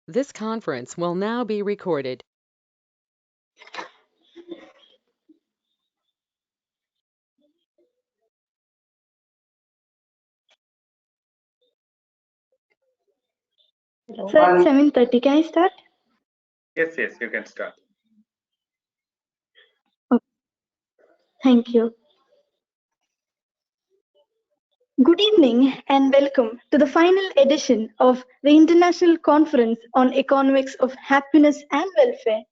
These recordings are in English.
This conference will now be recorded. Sir, 7:30. Can I start? Yes, you can start. Thank you. Good evening and welcome to the final edition of the International Conference on Economics of Happiness and Welfare,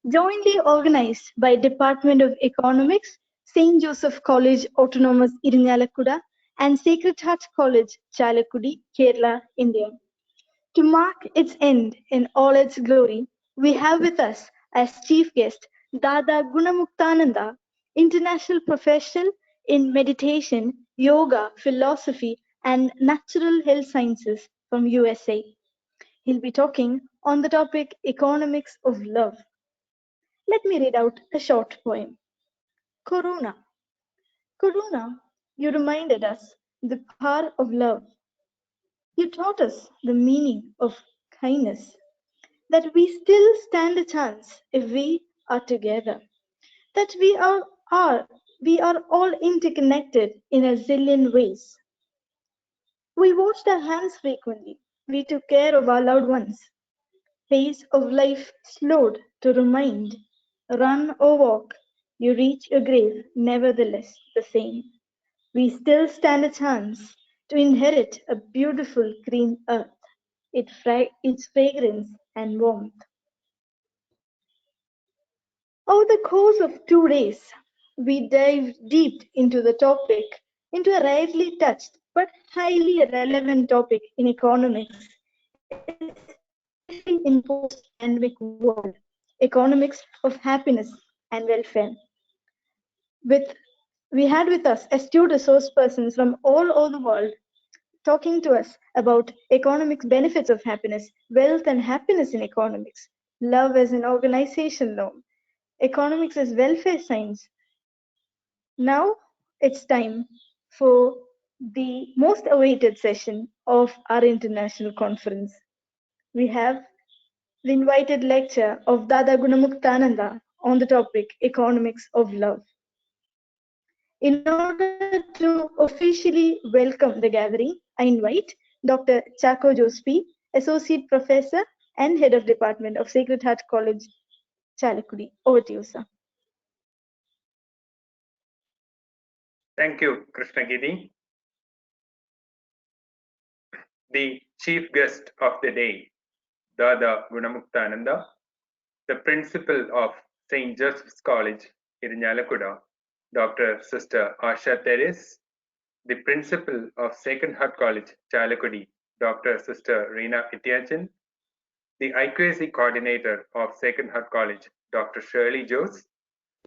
jointly organized by Department of Economics, St. Joseph College Autonomous Irinjalakuda and Sacred Heart College, Chalakudi, Kerala, India. To mark its end in all its glory, we have with us as chief guest Dada Gunamuktananda, international professional in meditation, yoga, philosophy, and natural health sciences from USA. He'll be talking on the topic economics of love. Let me read out a short poem. Corona. Corona, you reminded us the power of love. You taught us the meaning of kindness, that we still stand a chance if we are together, that we are all interconnected in a zillion ways. We washed our hands frequently. We took care of our loved ones. Pace of life slowed to remind. Run or walk, you reach your grave, nevertheless the same. We still stand a chance to inherit a beautiful green earth, its fragrance and warmth. Over the course of 2 days, we dived deep into the topic, into a rarely touched but highly relevant topic in economics, especially in post-pandemic world, economics of happiness and welfare. With we had with us astute resource persons from all over the world talking to us about economics benefits of happiness, wealth and happiness in economics, love as an organization norm, economics as welfare science. Now it's time for the most awaited session of our international conference. We have the invited lecture of Dada Gunamuktananda on the topic Economics of Love. In order to officially welcome the gathering, I invite Dr. Chaco Jospi, Associate Professor and Head of Department of Sacred Heart College, Chalakudi. Over to you, sir. Thank you, Krishnagiri. The chief guest of the day, Dada Gunamuktananda, the principal of St. Joseph's College, Irinjalakuda, Dr. Sister Asha Teres, the principal of Sacred Heart College, Chalakudi, Dr. Sister Reena Itiajan, the IQAC coordinator of Sacred Heart College, Dr. Shirley Jose,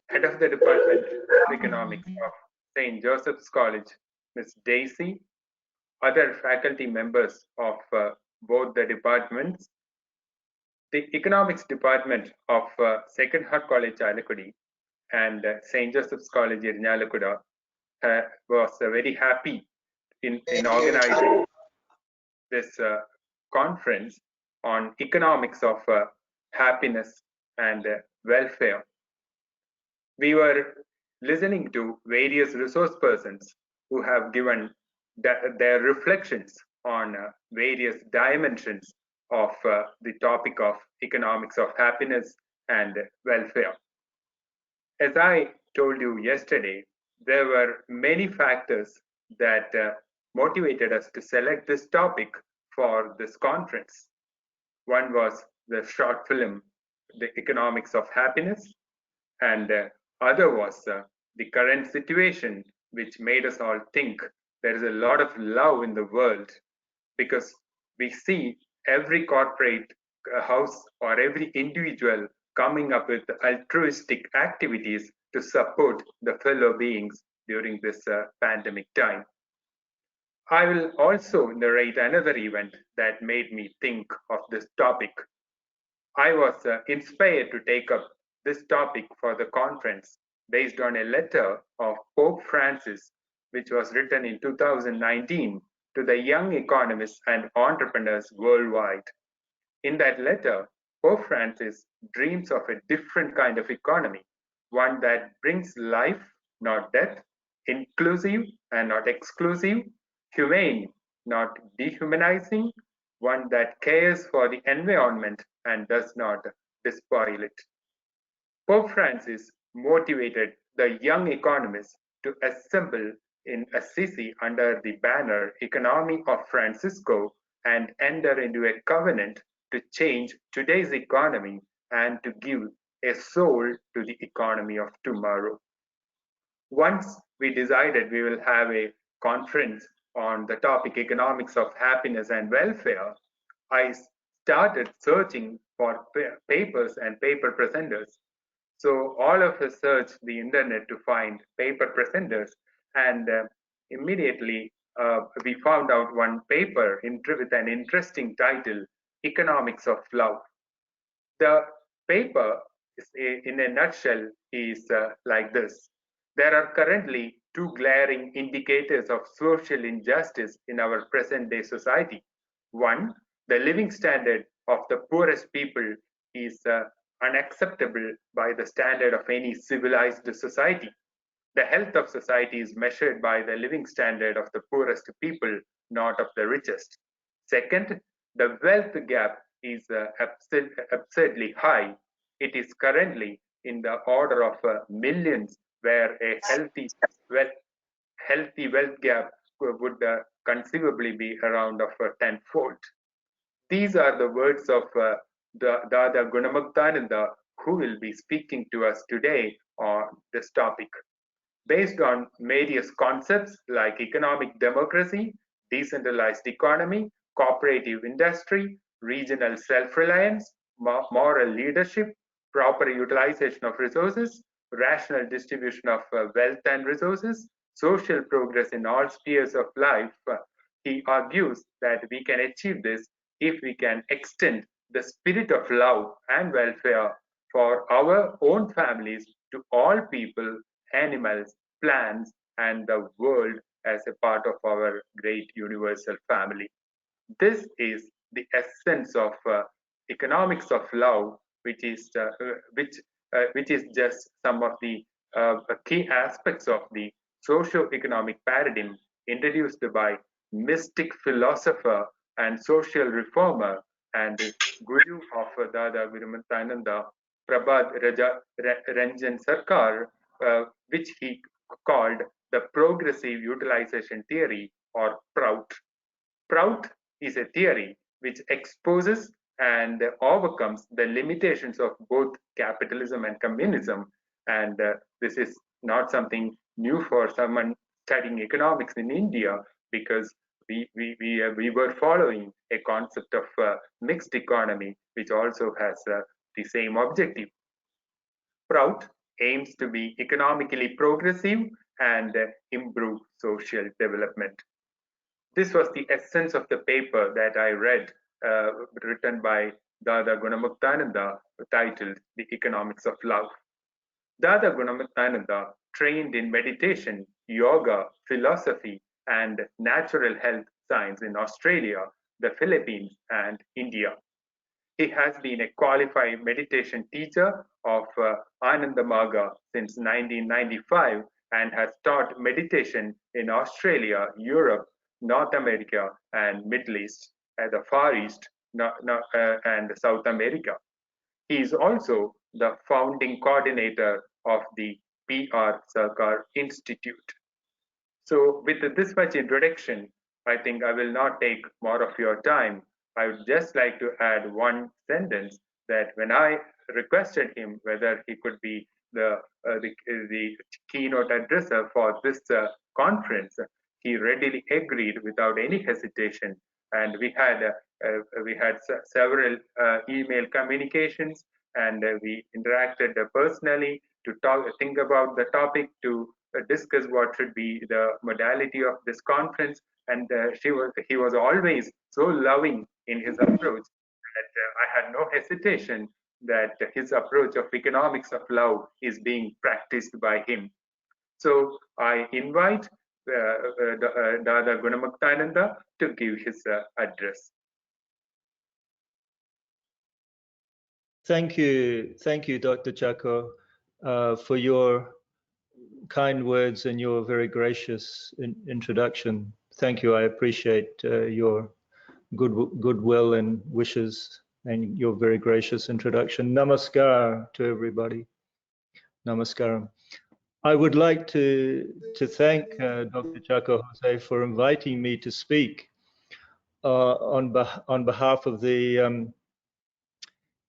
head of the Department of Economics of St. Joseph's College, Ms. Daisy, other faculty members of both the departments. The economics department of Sacred Heart College, Chalakudi, and St. Joseph's College, Irinjalakuda, was very happy in organizing this conference on economics of happiness and welfare. We were listening to various resource persons who have given their reflections on various dimensions of the topic of economics of happiness and welfare. As I told you yesterday, there were many factors that motivated us to select this topic for this conference. One was the short film, The Economics of Happiness, and other was the current situation, which made us all think there is a lot of love in the world, because we see every corporate house or every individual coming up with altruistic activities to support the fellow beings during this pandemic time. I will also narrate another event that made me think of this topic. I was inspired to take up this topic for the conference based on a letter of Pope Francis, which was written in 2019 to the young economists and entrepreneurs worldwide. In that letter, Pope Francis dreams of a different kind of economy, one that brings life, not death, inclusive and not exclusive, humane, not dehumanizing, one that cares for the environment and does not despoil it. Pope Francis motivated the young economists to assemble in Assisi under the banner Economy of Francisco and enter into a covenant to change today's economy and to give a soul to the economy of tomorrow. Once we decided we will have a conference on the topic economics of happiness and welfare, I started searching for papers and paper presenters. So all of us searched the internet to find paper presenters, and immediately we found out one paper with an interesting title, Economics of Love. The paper, in a nutshell, is like this. There are currently two glaring indicators of social injustice in our present day society. One, the living standard of the poorest people is unacceptable by the standard of any civilized society. The health of society is measured by the living standard of the poorest people, not of the richest. Second, the wealth gap is absurdly high. It is currently in the order of millions, where a healthy wealth gap would conceivably be around of tenfold. These are the words of Dada Gunamuktananda, who will be speaking to us today on this topic. Based on various concepts like economic democracy, decentralized economy, cooperative industry, regional self-reliance, moral leadership, proper utilization of resources, rational distribution of wealth and resources, social progress in all spheres of life, he argues that we can achieve this if we can extend the spirit of love and welfare for our own families to all people, animals, plants, and the world as a part of our great universal family. This is the essence of economics of love, which is just some of the key aspects of the socio-economic paradigm introduced by mystic philosopher and social reformer and guru of Dada Gunamuktananda, Prabhat Ranjan Sarkar, which he called the progressive utilization theory, or PROUT. PROUT is a theory which exposes and overcomes the limitations of both capitalism and communism. And this is not something new for someone studying economics in India, because we were following a concept of mixed economy, which also has the same objective. PROUT aims to be economically progressive and improve social development. This was the essence of the paper that I read, written by Dada Gunamuktananda, titled The Economics of Love. Dada Gunamuktananda trained in meditation, yoga, philosophy, and natural health science in Australia, the Philippines, and India. He has been a qualified meditation teacher of Anandamaga since 1995 and has taught meditation in Australia, Europe, North America, and Middle East, the Far East, and South America. He is also the founding coordinator of the PR Sarkar Institute. So, with this much introduction, I think I will not take more of your time. I would just like to add one sentence, that when I requested him whether he could be the keynote addresser for this conference, he readily agreed without any hesitation. And we had several email communications, and we interacted personally to think about the topic, to discuss what should be the modality of this conference. And he was always so loving in his approach that I had no hesitation that his approach of economics of love is being practiced by him. So I invite Dada Gunamuktananda to give his address. Thank you, Dr. Chaco, for your kind words and your very gracious introduction. Thank you. I appreciate your goodwill and wishes and your very gracious introduction. Namaskar to everybody. Namaskaram. I would like to thank Dr. Chaco Jose for inviting me to speak on behalf of the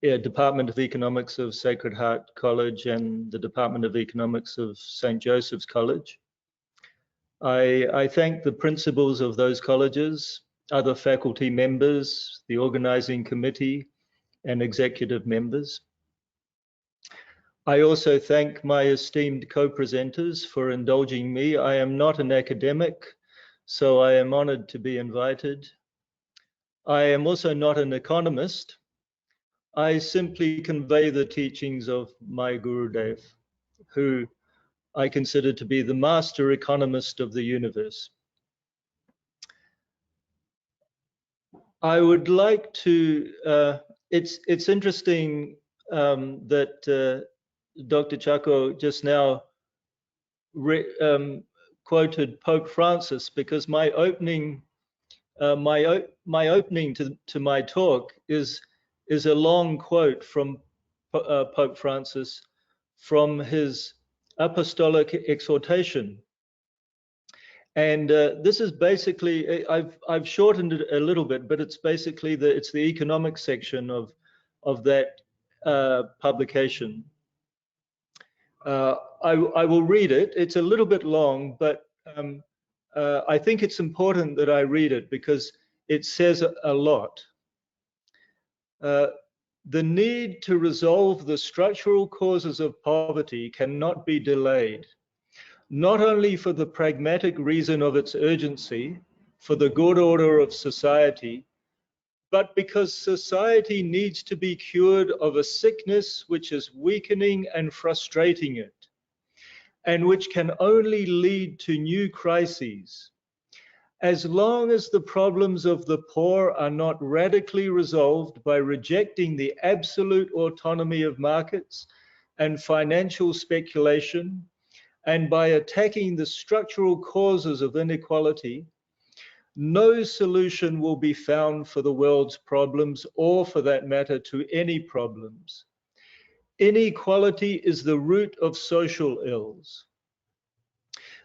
Department of Economics of Sacred Heart College and the Department of Economics of St. Joseph's College. I thank the principals of those colleges, other faculty members, the organizing committee, and executive members. I also thank my esteemed co-presenters for indulging me. I am not an academic, so I am honored to be invited. I am also not an economist. I simply convey the teachings of my Gurudev, who I consider to be the master economist of the universe. I would like to, it's interesting that Dr. Chaco just now quoted Pope Francis, because my opening to my talk is a long quote from Pope Francis from his apostolic exhortation. And this is basically, I've shortened it a little bit, but it's basically it's the economic section of that publication. I will read it. It's a little bit long, but I think it's important that I read it because it says a lot. The need to resolve the structural causes of poverty cannot be delayed, not only for the pragmatic reason of its urgency, for the good order of society, but because society needs to be cured of a sickness which is weakening and frustrating it, and which can only lead to new crises. As long as the problems of the poor are not radically resolved by rejecting the absolute autonomy of markets and financial speculation, and by attacking the structural causes of inequality, no solution will be found for the world's problems, or for that matter, to any problems. Inequality is the root of social ills.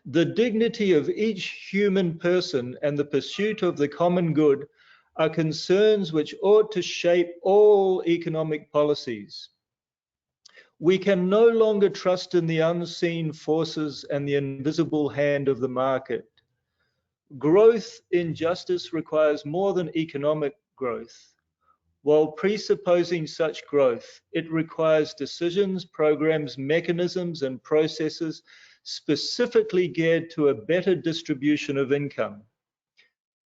The dignity of each human person and the pursuit of the common good are concerns which ought to shape all economic policies. We can no longer trust in the unseen forces and the invisible hand of the market. Growth in justice requires more than economic growth. While presupposing such growth, it requires decisions, programs, mechanisms, and processes specifically geared to a better distribution of income,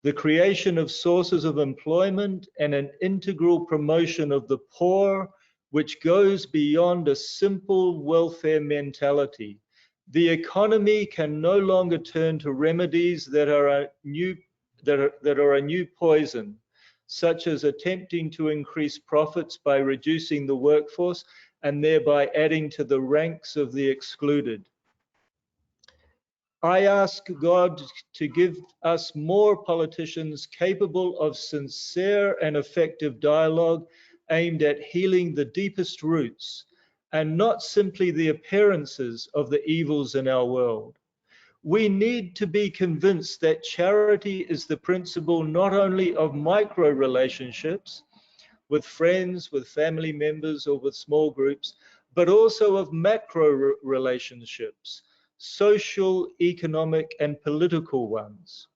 the creation of sources of employment, and an integral promotion of the poor, which goes beyond a simple welfare mentality. The economy can no longer turn to remedies that are a new poison, such as attempting to increase profits by reducing the workforce and thereby adding to the ranks of the excluded. I ask God to give us more politicians capable of sincere and effective dialogue aimed at healing the deepest roots and not simply the appearances of the evils in our world. We need to be convinced that charity is the principle not only of micro relationships with friends, with family members, or with small groups, but also of macro relationships, social, economic, and political ones.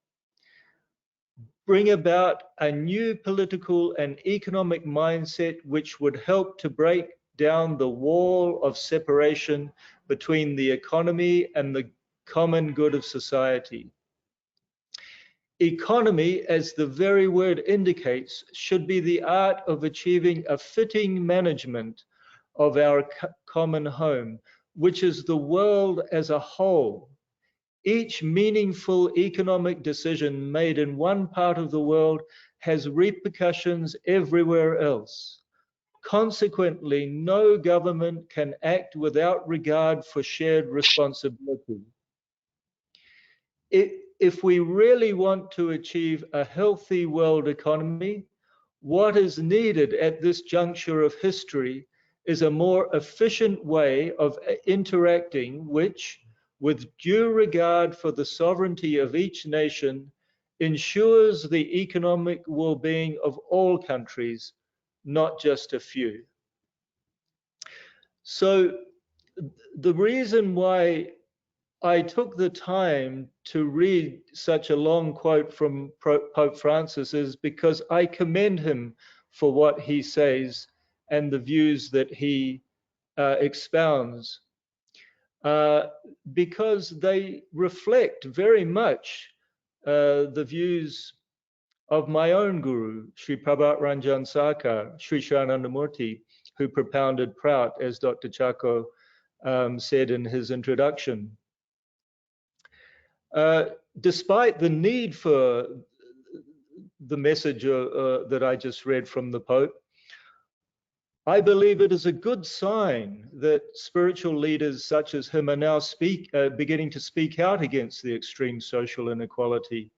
Bring about a new political and economic mindset which would help to break down the wall of separation between the economy and the common good of society. Economy, as the very word indicates, should be the art of achieving a fitting management of our common home, which is the world as a whole. Each meaningful economic decision made in one part of the world has repercussions everywhere else. Consequently, no government can act without regard for shared responsibility. If we really want to achieve a healthy world economy, what is needed at this juncture of history is a more efficient way of interacting, which, with due regard for the sovereignty of each nation, ensures the economic well-being of all countries, not just a few. So the reason why I took the time to read such a long quote from Pope Francis is because I commend him for what he says and the views that he expounds, because they reflect very much the views of my own guru, Sri Prabhat Ranjan Sarkar, Sri Sharanandamurti, who propounded Prout, as Dr. Chako said in his introduction. Despite the need for the message that I just read from the Pope, I believe it is a good sign that spiritual leaders such as him are now beginning to speak out against the extreme social inequality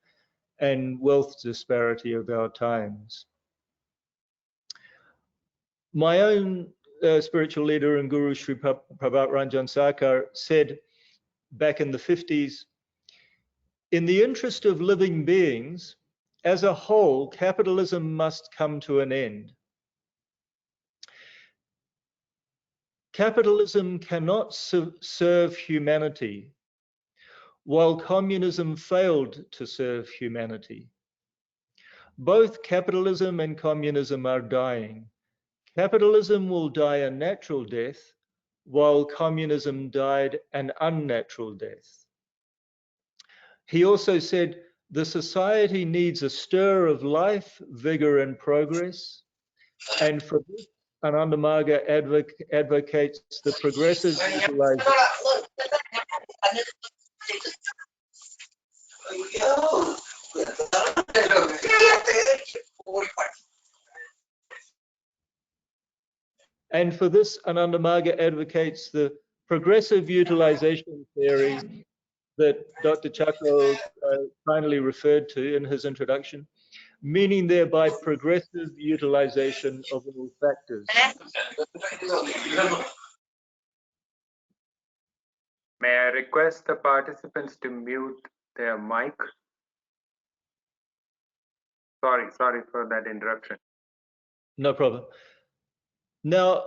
and wealth disparity of our times. My own spiritual leader and guru, Sri Prabhat Ranjan Sarkar, said back in the 50s, in the interest of living beings, as a whole, capitalism must come to an end. Capitalism cannot serve humanity, while communism failed to serve humanity. Both capitalism and communism are dying. Capitalism will die a natural death, while communism died an unnatural death. He also said, the society needs a stir of life, vigor, and progress. And for this, Anandamarga advocates the progressive utilization. And for this, Anandamarga advocates the progressive utilization theory that Dr. Chako kindly referred to in his introduction, meaning thereby progressive utilization of all factors. May I request the participants to mute their mic? Sorry for that interruption. No problem. Now,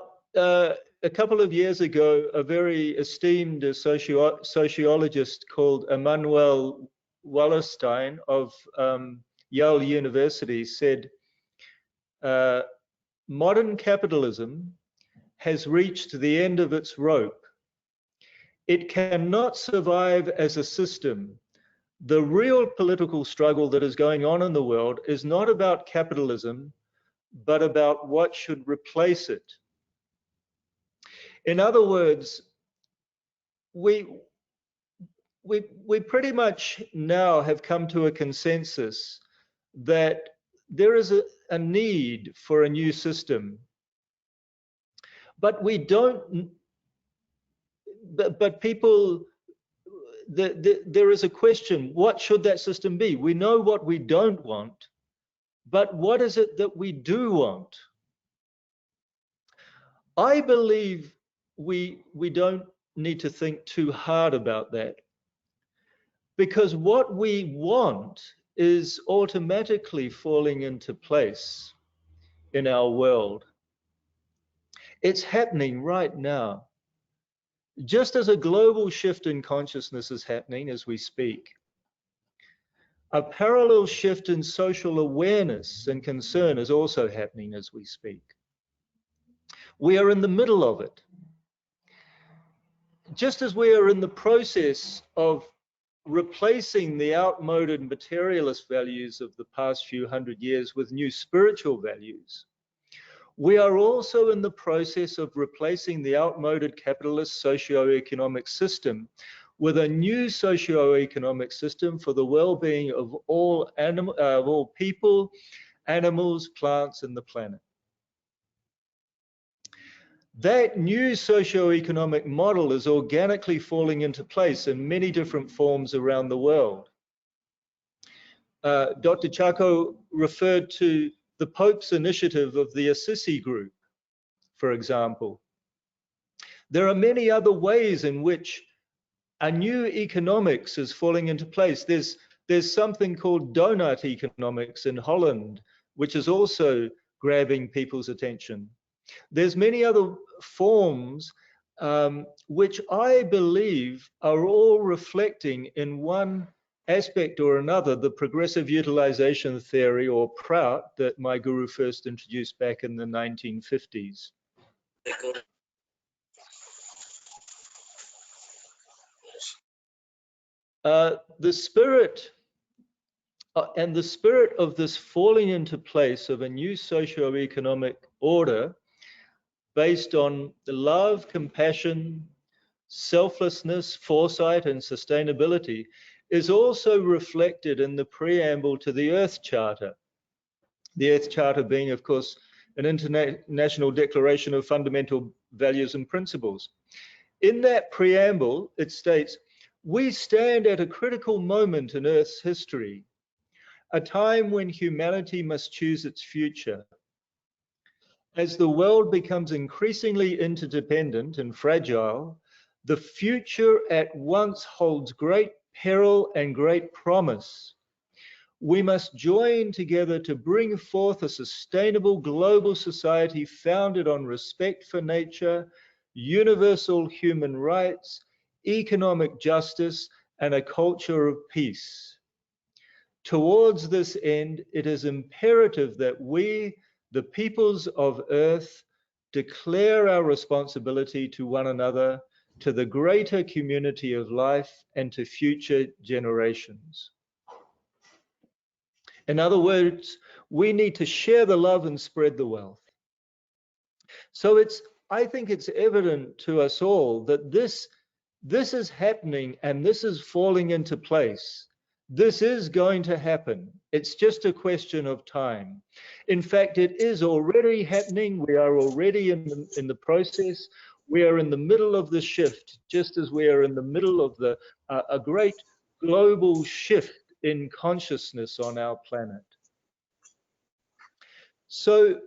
a couple of years ago, a very esteemed sociologist called Emanuel Wallerstein of Yale University said, modern capitalism has reached the end of its rope. It cannot survive as a system. The real political struggle that is going on in the world is not about capitalism, but about what should replace it. In other words, we pretty much now have come to a consensus that there is a need for a new system, but we don't, but people, there is a question, what should that system be? We know what we don't want, but what is it that we do want? I believe we don't need to think too hard about that, because what we want is automatically falling into place in our world. It's happening right now. Just as a global shift in consciousness is happening as we speak, a parallel shift in social awareness and concern is also happening as we speak. We are in the middle of it. Just as we are in the process of replacing the outmoded materialist values of the past few hundred years with new spiritual values, we are also in the process of replacing the outmoded capitalist socio-economic system with a new socio-economic system for the well-being of all people, animals, plants, and the planet. That new socio-economic model is organically falling into place in many different forms around the world. Dr. Chaco referred to the Pope's initiative of the Assisi Group, for example. There are many other ways in which a new economics is falling into place. There's something called donut economics in Holland, which is also grabbing people's attention. There's many other forms which I believe are all reflecting in one aspect or another the progressive utilization theory, or Prout, that my guru first introduced back in the 1950s. The spirit of this falling into place of a new socio-economic order based on love, compassion, selflessness, foresight, and sustainability is also reflected in the preamble to the Earth Charter. The Earth Charter being, of course, an international declaration of fundamental values and principles. In that preamble, it states, "We stand at a critical moment in Earth's history, a time when humanity must choose its future. As the world becomes increasingly interdependent and fragile, the future at once holds great peril and great promise. We must join together to bring forth a sustainable global society founded on respect for nature, universal human rights, economic justice, and a culture of peace. Towards this end, it is imperative that we, the peoples of Earth, declare our responsibility to one another, to the greater community of life, and to future generations." In other words, we need to share the love and spread the wealth. So I think it's evident to us all that this is happening and this is falling into place. This is going to happen. It's just a question of time. In fact, it is already happening. We are already in the process. We are in the middle of the shift, just as we are in the middle of a great global shift in consciousness on our planet. So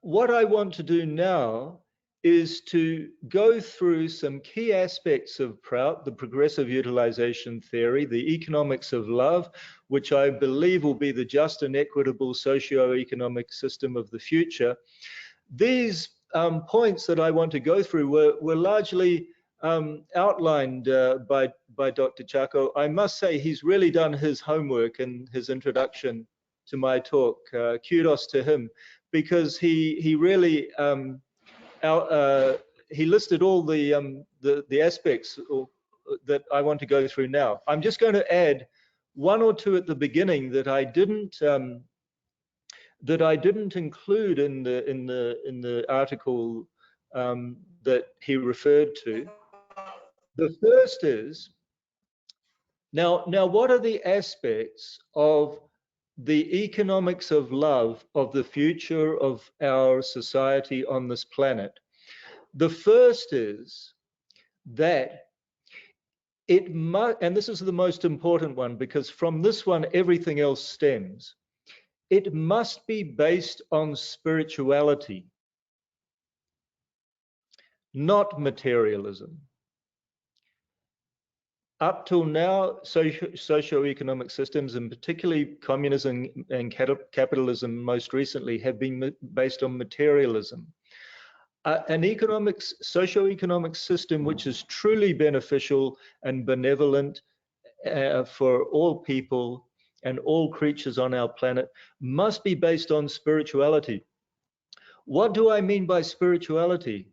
what I want to do now is to go through some key aspects of Prout, the progressive utilization theory, the economics of love, which I believe will be the just and equitable socio-economic system of the future. These points that I want to go through were largely outlined by Dr. Chaco. I must say he's really done his homework in his introduction to my talk. Kudos to him, because he really he listed all the aspects that I want to go through now. I'm just going to add one or two at the beginning that I didn't include in the article that he referred to. The first is, now what are the aspects of the economics of love of the future of our society on this planet? The first is that it must, and this is the most important one because from this one everything else stems, it must be based on spirituality, not materialism. Up till now, socio-economic systems, and particularly communism and capitalism most recently, have been based on materialism. An socio-economic system which is truly beneficial and benevolent for all people and all creatures on our planet must be based on spirituality. What do I mean by spirituality?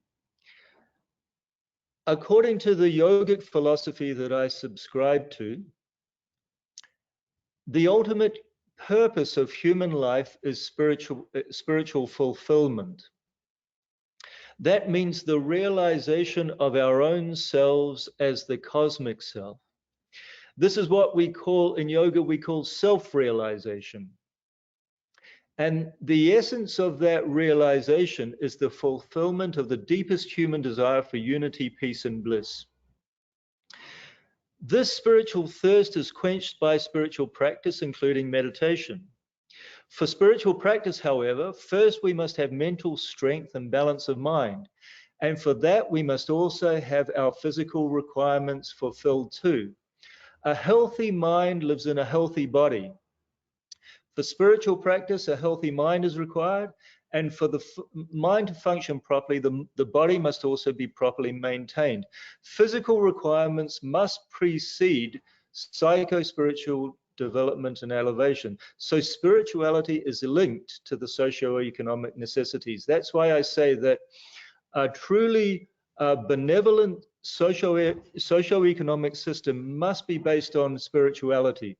According to the yogic philosophy that I subscribe to, the ultimate purpose of human life is spiritual fulfillment. That means the realization of our own selves as the cosmic self. This is what we call, in yoga, we call self-realization. And the essence of that realization is the fulfillment of the deepest human desire for unity, peace, and bliss. This spiritual thirst is quenched by spiritual practice, including meditation. For spiritual practice, however, first we must have mental strength and balance of mind. And for that, we must also have our physical requirements fulfilled too. A healthy mind lives in a healthy body. For spiritual practice, a healthy mind is required. And for the mind to function properly, the body must also be properly maintained. Physical requirements must precede psycho-spiritual development and elevation. So spirituality is linked to the socio-economic necessities. That's why I say that a truly benevolent socio-economic system must be based on spirituality.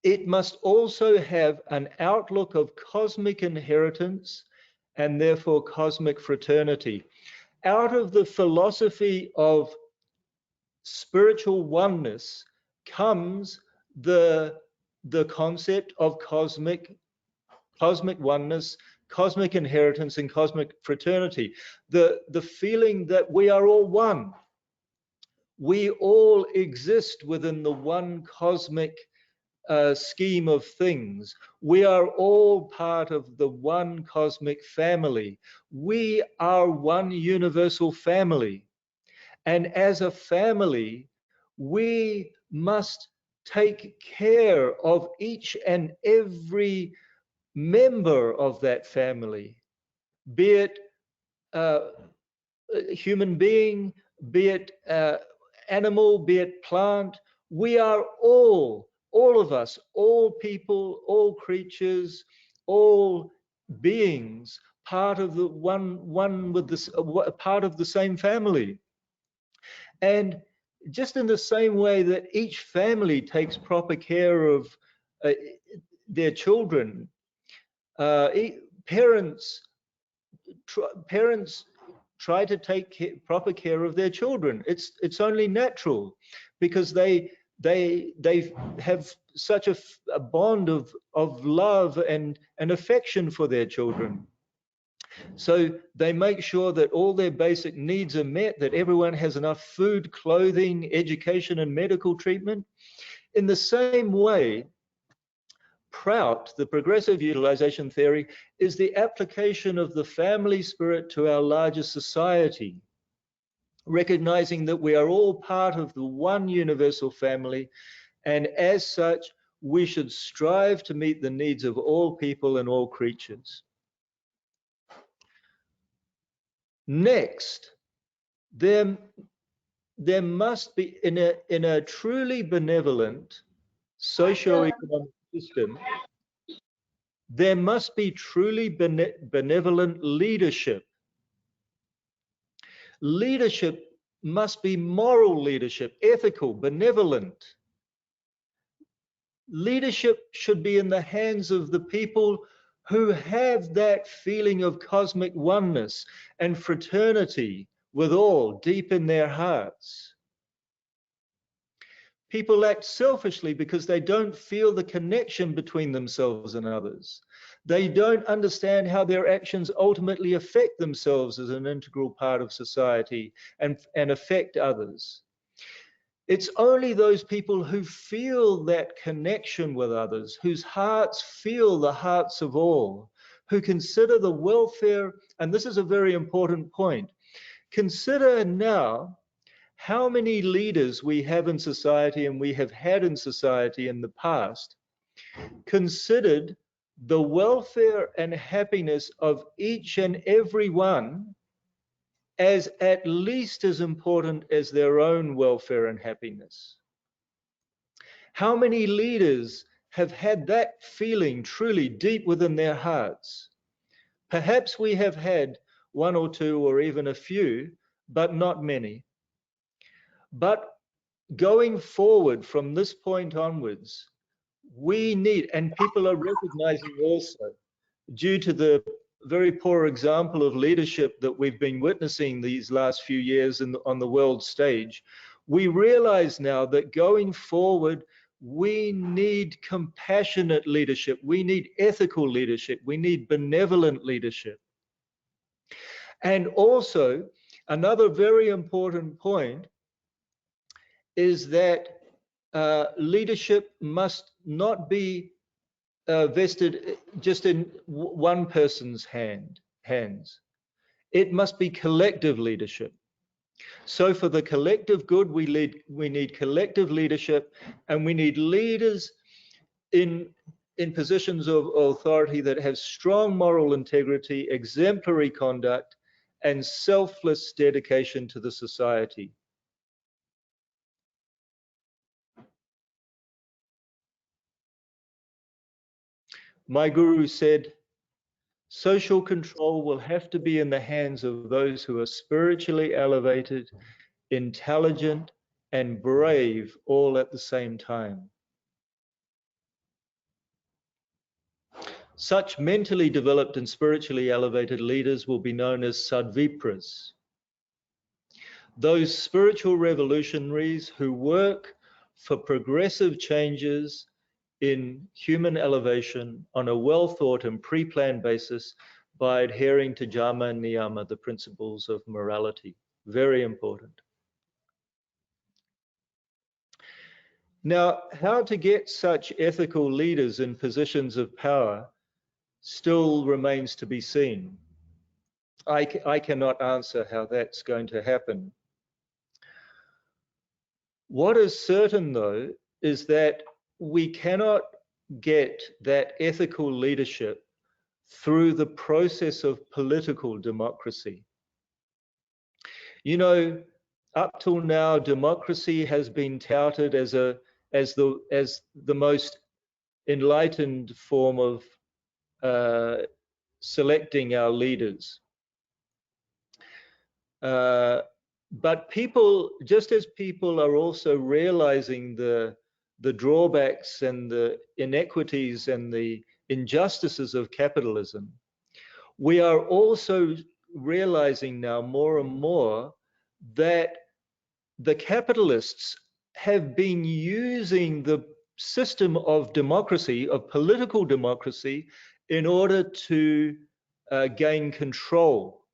It must also have an outlook of cosmic inheritance and therefore cosmic fraternity. Out of the philosophy of spiritual oneness comes the concept of cosmic oneness, cosmic inheritance, and cosmic fraternity. The feeling that we are all one. We all exist within the one cosmic scheme of things. We are all part of the one cosmic family. We are one universal family. And as a family, we must take care of each and every member of that family, be it a human being, be it animal, be it plant. We are all of us, all people, all creatures, all beings, part of the one with this, part of the same family. And just in the same way that each family takes proper care of their children, parents try to take proper care of their children. It's only natural, because they have such a bond of love and affection for their children. So they make sure that all their basic needs are met, that everyone has enough food, clothing, education, and medical treatment. In the same way, Prout, the progressive utilization theory, is the application of the family spirit to our larger society, recognizing that we are all part of the one universal family, and as such, we should strive to meet the needs of all people and all creatures. Next, there must be, in a truly benevolent socio-economic system, there must be truly benevolent leadership. Leadership must be moral leadership, ethical, benevolent. Leadership should be in the hands of the people who have that feeling of cosmic oneness and fraternity with all deep in their hearts. People act selfishly because they don't feel the connection between themselves and others. They don't understand how their actions ultimately affect themselves as an integral part of society and affect others. It's only those people who feel that connection with others, whose hearts feel the hearts of all, who consider the welfare, and this is a very important point. Consider now how many leaders we have in society and we have had in society in the past considered the welfare and happiness of each and every one as at least as important as their own welfare and happiness. How many leaders have had that feeling truly deep within their hearts? Perhaps we have had one or two or even a few, but not many. But going forward from this point onwards, we need, and people are recognizing also, due to the very poor example of leadership that we've been witnessing these last few years on the world stage, we realize now that going forward, We need compassionate leadership. We need ethical leadership. We need benevolent leadership. And also, another very important point is that leadership must not be vested just in one person's hands. It must be collective leadership. So for the collective good, we need collective leadership, and we need leaders in positions of authority that have strong moral integrity, exemplary conduct, and selfless dedication to the society. My guru said, social control will have to be in the hands of those who are spiritually elevated, intelligent, and brave all at the same time. Such mentally developed and spiritually elevated leaders will be known as sadvipras. Those spiritual revolutionaries who work for progressive changes in human elevation on a well-thought and pre-planned basis by adhering to Dharma and Niyama, the principles of morality. Very important. Now, how to get such ethical leaders in positions of power still remains to be seen. I cannot answer how that's going to happen. What is certain, though, is that we cannot get that ethical leadership through the process of political democracy. You know, up till now, democracy has been touted as the most enlightened form of selecting our leaders. But people, just as people are also realizing the drawbacks and the inequities and the injustices of capitalism, we are also realizing now more and more that the capitalists have been using the system of democracy, of political democracy, in order to gain control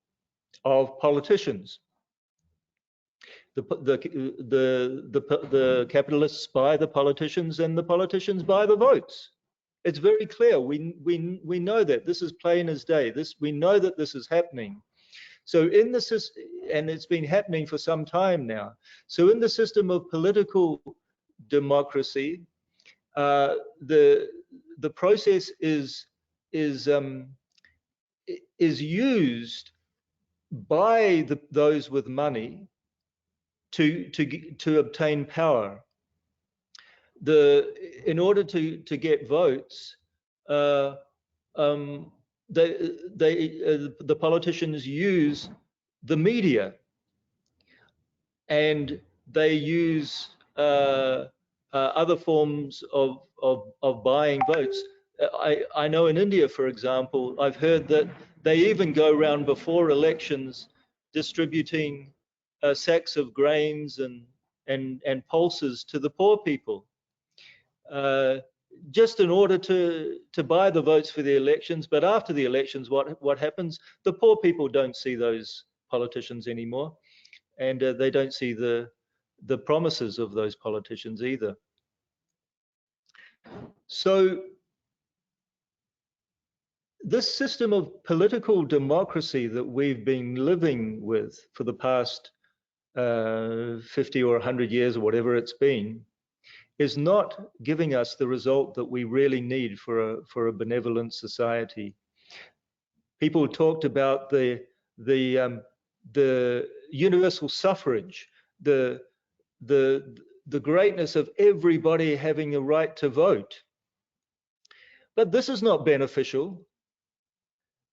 of politicians. The capitalists buy the politicians, and the politicians buy the votes. It's very clear. We know that. This is plain as day. We know that this is happening. So in the system, and it's been happening for some time now. So in the system of political democracy, the process is used by those with money to obtain power. In order to get votes, the politicians use the media, and they use other forms of buying votes. I know in India, for example, I've heard that they even go around before elections distributing sacks of grains and pulses to the poor people, just in order to buy the votes for the elections. But after the elections, what happens? The poor people don't see those politicians anymore, and they don't see the promises of those politicians either. So this system of political democracy that we've been living with for the past 50 or 100 years or whatever it's been is not giving us the result that we really need for a benevolent society. People talked about the universal suffrage, the greatness of everybody having a right to vote. But this is not beneficial,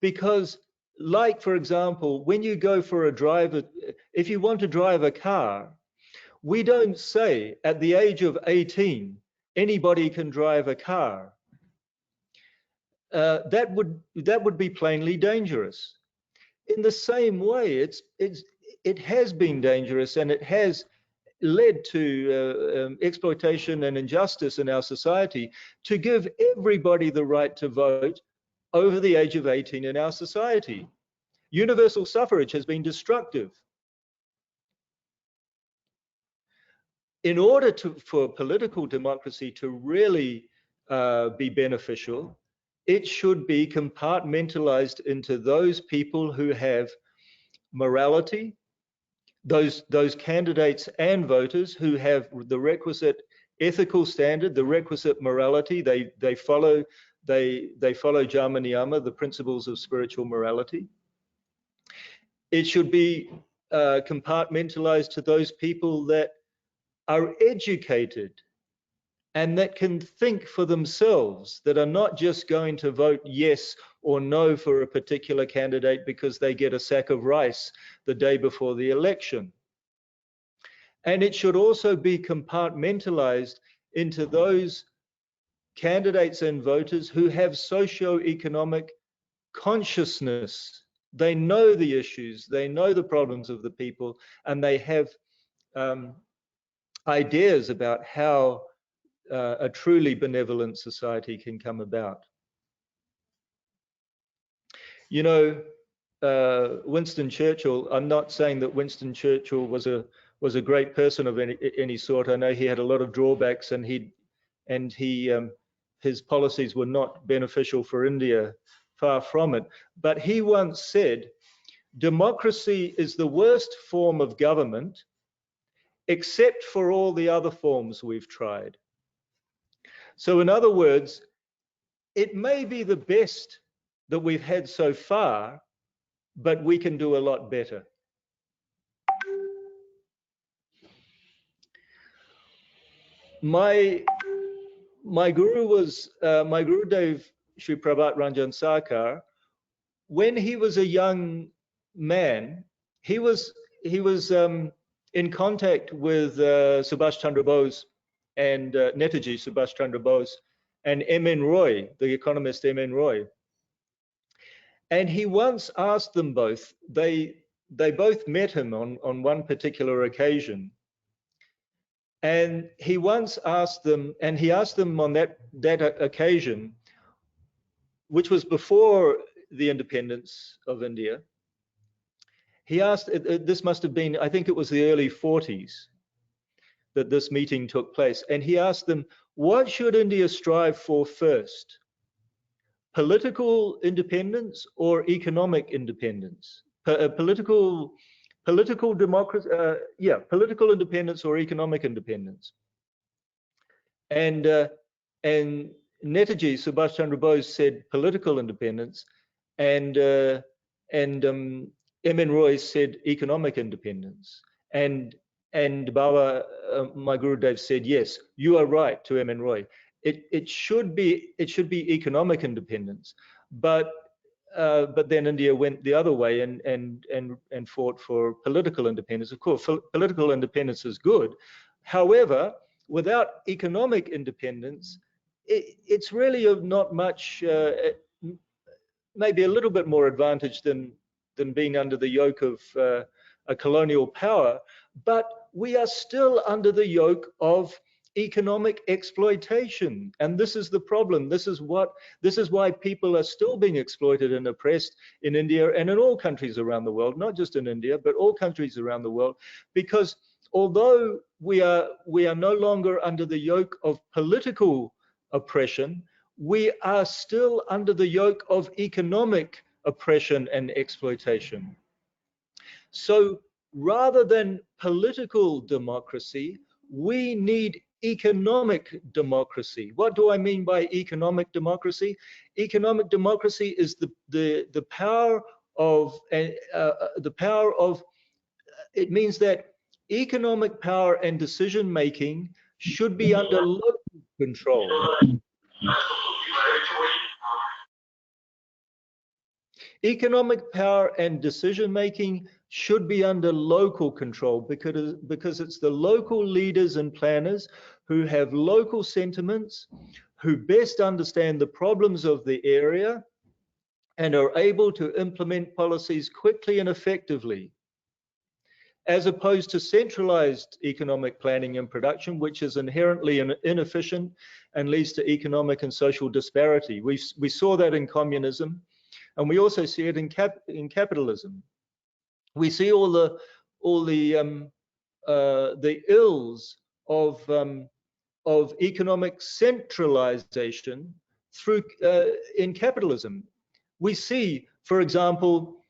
because, like, for example, when you go for a drive, if you want to drive a car, we don't say at the age of 18, anybody can drive a car. That would be plainly dangerous. In the same way, it has been dangerous, and it has led to exploitation and injustice in our society, to give everybody the right to vote over the age of 18 in our society. Universal suffrage has been destructive. In order for political democracy to really be beneficial, it should be compartmentalized into those people who have morality, those candidates and voters who have the requisite ethical standard, the requisite morality. They follow Dharma Niyama, the principles of spiritual morality. It should be compartmentalized to those people that are educated and that can think for themselves, that are not just going to vote yes or no for a particular candidate because they get a sack of rice the day before the election. And it should also be compartmentalized into those candidates and voters who have socio-economic consciousness. They know the issues, they know the problems of the people, and they have ideas about how a truly benevolent society can come about. You know, Winston Churchill, I'm not saying that Winston Churchill was a great person of any sort. I know he had a lot of drawbacks, and his policies were not beneficial for India, far from it. But he once said, democracy is the worst form of government except for all the other forms we've tried. So in other words, it may be the best that we've had so far, but we can do a lot better. My guru was my Gurudev Sri Prabhat Ranjan Sarkar. When he was a young man, he was in contact with Subhash Chandra Bose and Netaji Subhash Chandra Bose and M.N. Roy, the economist M.N. Roy. And he once asked them both, they both met him on one particular occasion. And he once asked them, and he asked them on that occasion, which was before the independence of India. He asked, this must have been, I think it was the early 40s that this meeting took place. And he asked them, what should India strive for first? Political independence or economic independence? Political democracy, political independence or economic independence. And Netaji Subhash Chandra Bose said political independence, and M.N. Roy said economic independence. And Baba, my Gurudev, said, yes, you are right, to M.N. Roy. It should be economic independence, but then India went the other way and fought for political independence. Of course, political independence is good. However, without economic independence, it's really of not much, maybe a little bit more advantage than being under the yoke of a colonial power, but we are still under the yoke of economic exploitation. And this is the problem. This is why people are still being exploited and oppressed in India and in all countries around the world, not just in India, but all countries around the world, because although we are no longer under the yoke of political oppression, we are still under the yoke of economic oppression and exploitation. So rather than political democracy, we need economic democracy. What do I mean by economic democracy? Economic democracy is the power of it means that economic power and decision making should be under local control. Economic power and decision making should be under local control because it's the local leaders and planners who have local sentiments, who best understand the problems of the area and are able to implement policies quickly and effectively. as opposed to centralized economic planning and production, which is inherently inefficient and leads to economic and social disparity. We saw that in communism, and we also see it in capitalism. We see all the ills of economic centralization through in capitalism. We see, for example,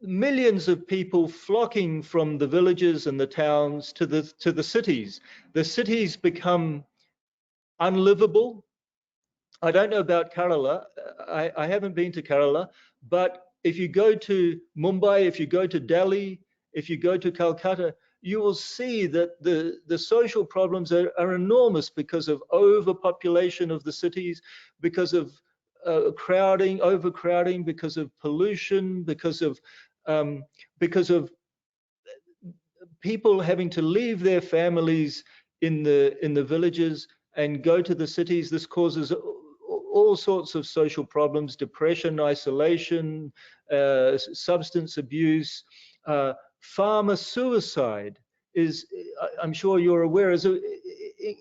millions of people flocking from the villages and the towns to the cities. The cities become unlivable. I don't know about Kerala. I haven't been to Kerala, but if you go to Mumbai, if you go to Delhi, if you go to Calcutta, you will see that the social problems are enormous because of overpopulation of the cities, because of overcrowding, because of pollution, because of people having to leave their families in the villages and go to the cities. This causes all sorts of social problems: depression, isolation, substance abuse, farmer suicide is, I'm sure you're aware, is an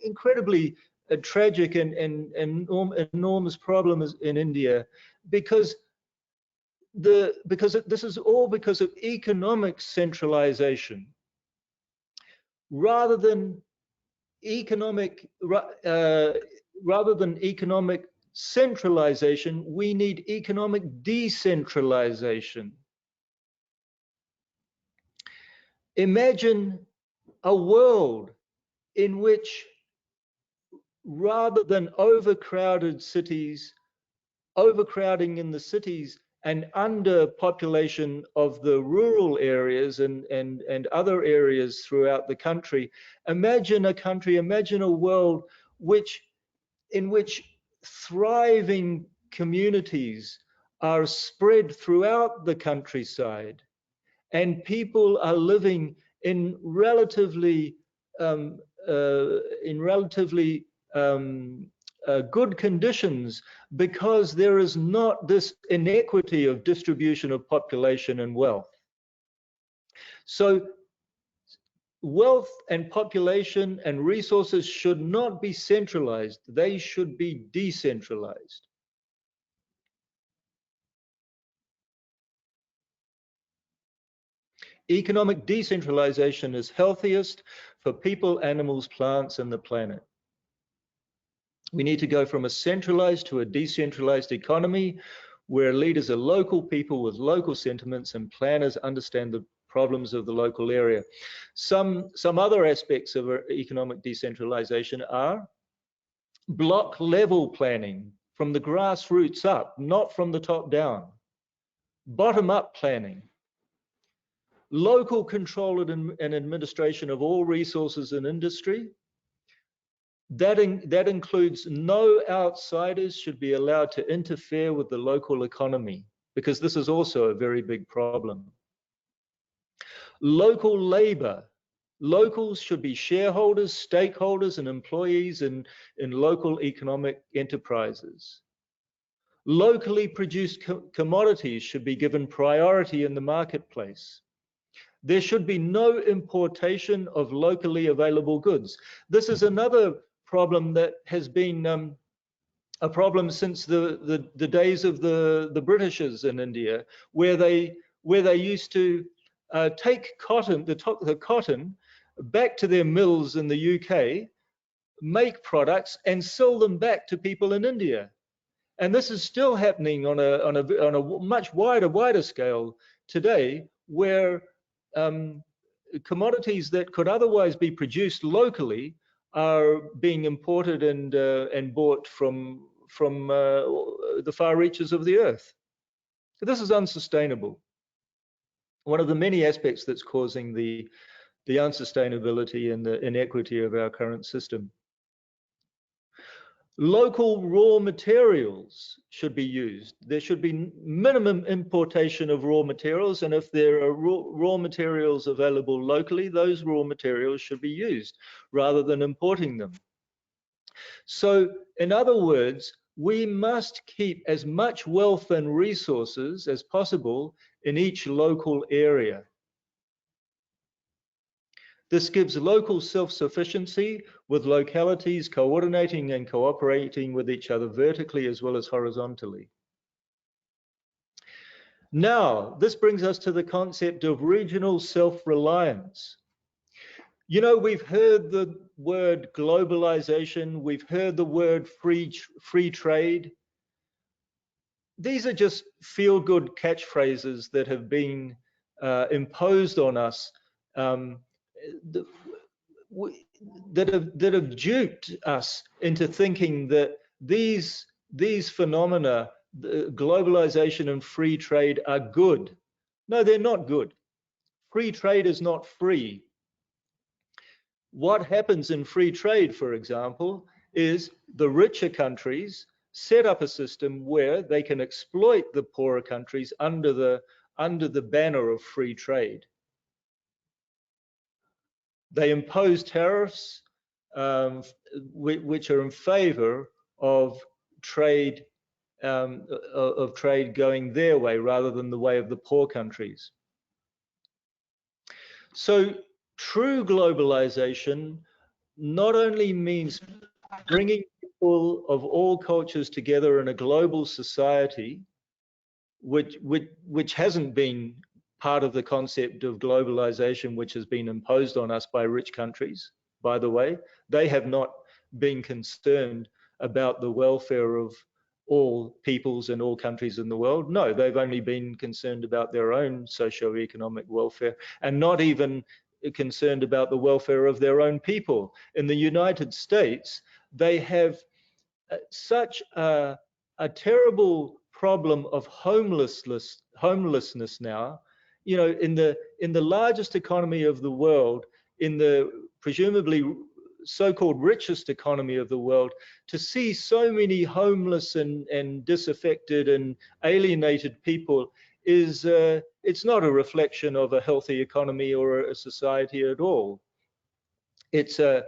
incredibly tragic and enormous problem in India, because this is all because of economic centralization rather than economic centralization. We need economic decentralization. Imagine a world in which, rather than overcrowding in the cities and underpopulation of the rural areas and other areas throughout the country, imagine a world in which thriving communities are spread throughout the countryside, and people are living in relatively good conditions, because there is not this inequity of distribution of population and wealth. So wealth and population and resources should not be centralized. They should be decentralized. Economic decentralization is healthiest for people, animals, plants, and the planet. We need to go from a centralized to a decentralized economy, where leaders are local people with local sentiments and planners understand the problems of the local area. Some other aspects of economic decentralization are block level planning, from the grassroots up, not from the top down. Bottom up planning. Local control and administration of all resources and industry. That includes no outsiders should be allowed to interfere with the local economy, because this is also a very big problem. Local labor. Locals should be shareholders, stakeholders, and employees in local economic enterprises. Locally produced commodities should be given priority in the marketplace. There should be no importation of locally available goods. This is another problem that has been a problem since the days of the Britishers in India, where they used to take the cotton back to their mills in the UK, make products and sell them back to people in India. And this is still happening on a much wider scale today, where commodities that could otherwise be produced locally are being imported and bought from the far reaches of the earth. This is unsustainable. One of the many aspects that's causing the unsustainability and the inequity of our current system. Local raw materials should be used. There should be minimum importation of raw materials, and if there are raw materials available locally, those raw materials should be used rather than importing them. So, in other words, we must keep as much wealth and resources as possible in each local area. This gives local self-sufficiency, with localities coordinating and cooperating with each other vertically as well as horizontally. Now, this brings us to the concept of regional self-reliance. You know, we've heard the word globalization, we've heard the word free trade. These are just feel-good catchphrases that have been imposed on us, that have duped us into thinking that these phenomena, globalization and free trade, are good. No, they're not good. Free trade is not free. What happens in free trade, for example, is the richer countries set up a system where they can exploit the poorer countries under the banner of free trade. They impose tariffs which are in favor of trade going their way rather than the way of the poor countries. So true globalization not only means bringing people of all cultures together in a global society, which hasn't been part of the concept of globalization, which has been imposed on us by rich countries, by the way. They have not been concerned about the welfare of all peoples and all countries in the world. No, they've only been concerned about their own socio-economic welfare, and not even concerned about the welfare of their own people. In the United States, they have such a terrible problem of homelessness now. You know, in the largest economy of the world, in the presumably so-called richest economy of the world, to see so many homeless and disaffected and alienated people is it's not a reflection of a healthy economy or a society at all. It's a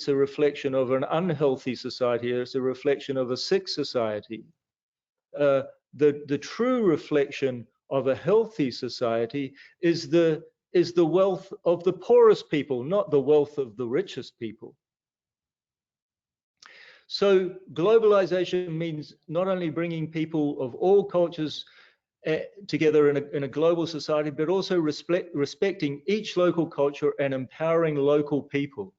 reflection of an unhealthy society. It's a reflection of a sick society. The true reflection of a healthy society is the wealth of the poorest people, not the wealth of the richest people. So globalization means not only bringing people of all cultures together in a global society, but also respecting each local culture and empowering local people.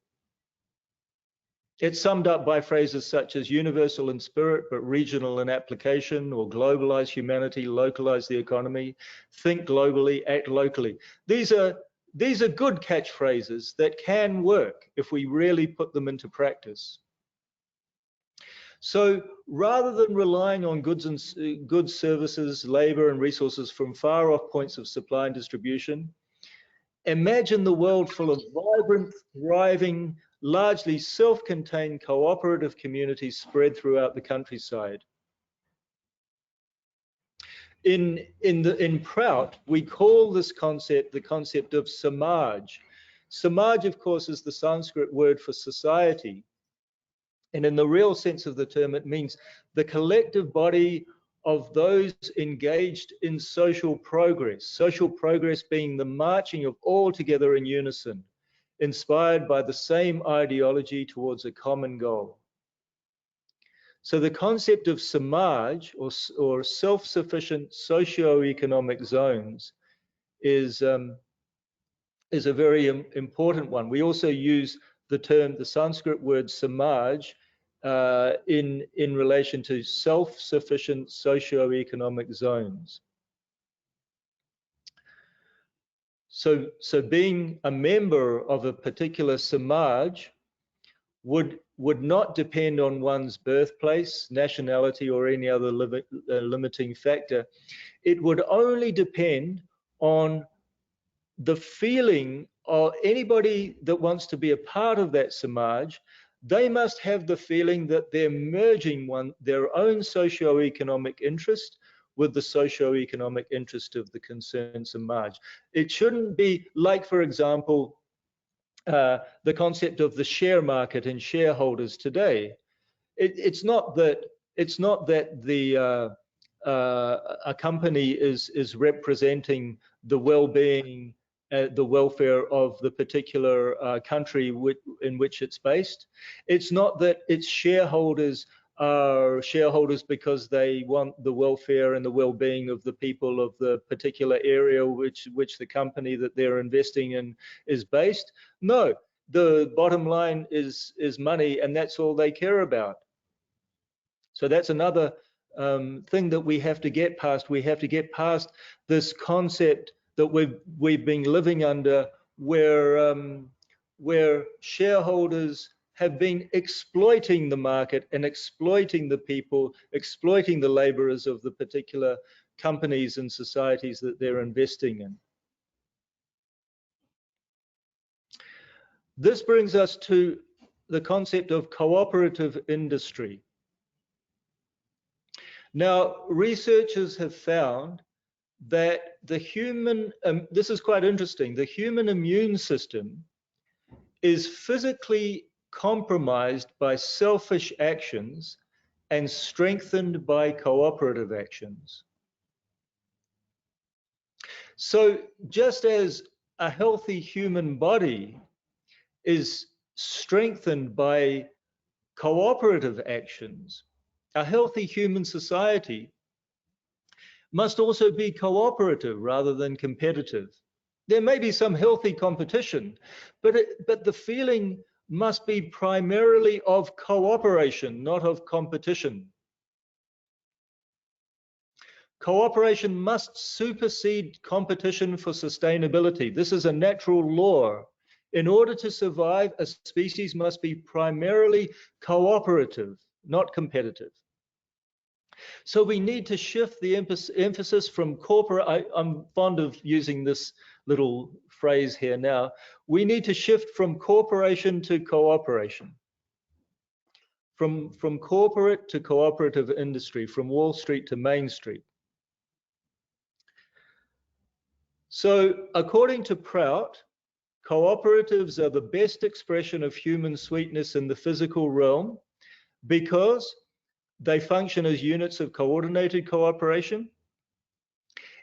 It's summed up by phrases such as universal in spirit, but regional in application, or globalize humanity, localize the economy, think globally, act locally. These are good catchphrases that can work if we really put them into practice. So rather than relying on goods, services, labor and resources from far off points of supply and distribution, imagine the world full of vibrant, thriving, largely self-contained cooperative communities spread throughout the countryside. In Prout, we call this concept the concept of samaj. Samaj, of course, is the Sanskrit word for society. And in the real sense of the term, it means the collective body of those engaged in social progress being the marching of all together in unison, inspired by the same ideology towards a common goal. So the concept of samaj, or self-sufficient socio-economic zones, is a very important one. We also use the Sanskrit word samaj in relation to self-sufficient socio-economic zones. So being a member of a particular samaj would not depend on one's birthplace, nationality, or any other limiting factor. It would only depend on the feeling of anybody that wants to be a part of that samaj. They must have the feeling that they're merging their own socio-economic interest with the socio-economic interest of the concerned samaj. It shouldn't be like, for example, the concept of the share market and shareholders today. It's not that it's not that a company is representing the well-being, the welfare of the particular country in which it's based. It's not that its shareholders are shareholders because they want the welfare and the well-being of the people of the particular area which the company that they're investing in is based. No, the bottom line is money, and that's all they care about. So that's another thing that we have to get past. We have to get past this concept that we've been living under, where shareholders have been exploiting the market and exploiting the people, exploiting the laborers of the particular companies and societies that they're investing in. This brings us to the concept of cooperative industry. Now, researchers have found that the human, this is quite interesting, the human immune system is physically compromised by selfish actions and strengthened by cooperative actions. So just as a healthy human body is strengthened by cooperative actions, a healthy human society must also be cooperative rather than competitive. There may be some healthy competition, but the feeling must be primarily of cooperation, not of competition. Cooperation must supersede competition for sustainability. This is a natural law. In order to survive, a species must be primarily cooperative, not competitive. So we need to shift the emphasis from corporate, I'm fond of using this little phrase here now, we need to shift from cooperation to cooperation, from corporate to cooperative industry, from Wall Street to Main Street. So according to Prout, cooperatives are the best expression of human sweetness in the physical realm because they function as units of coordinated cooperation.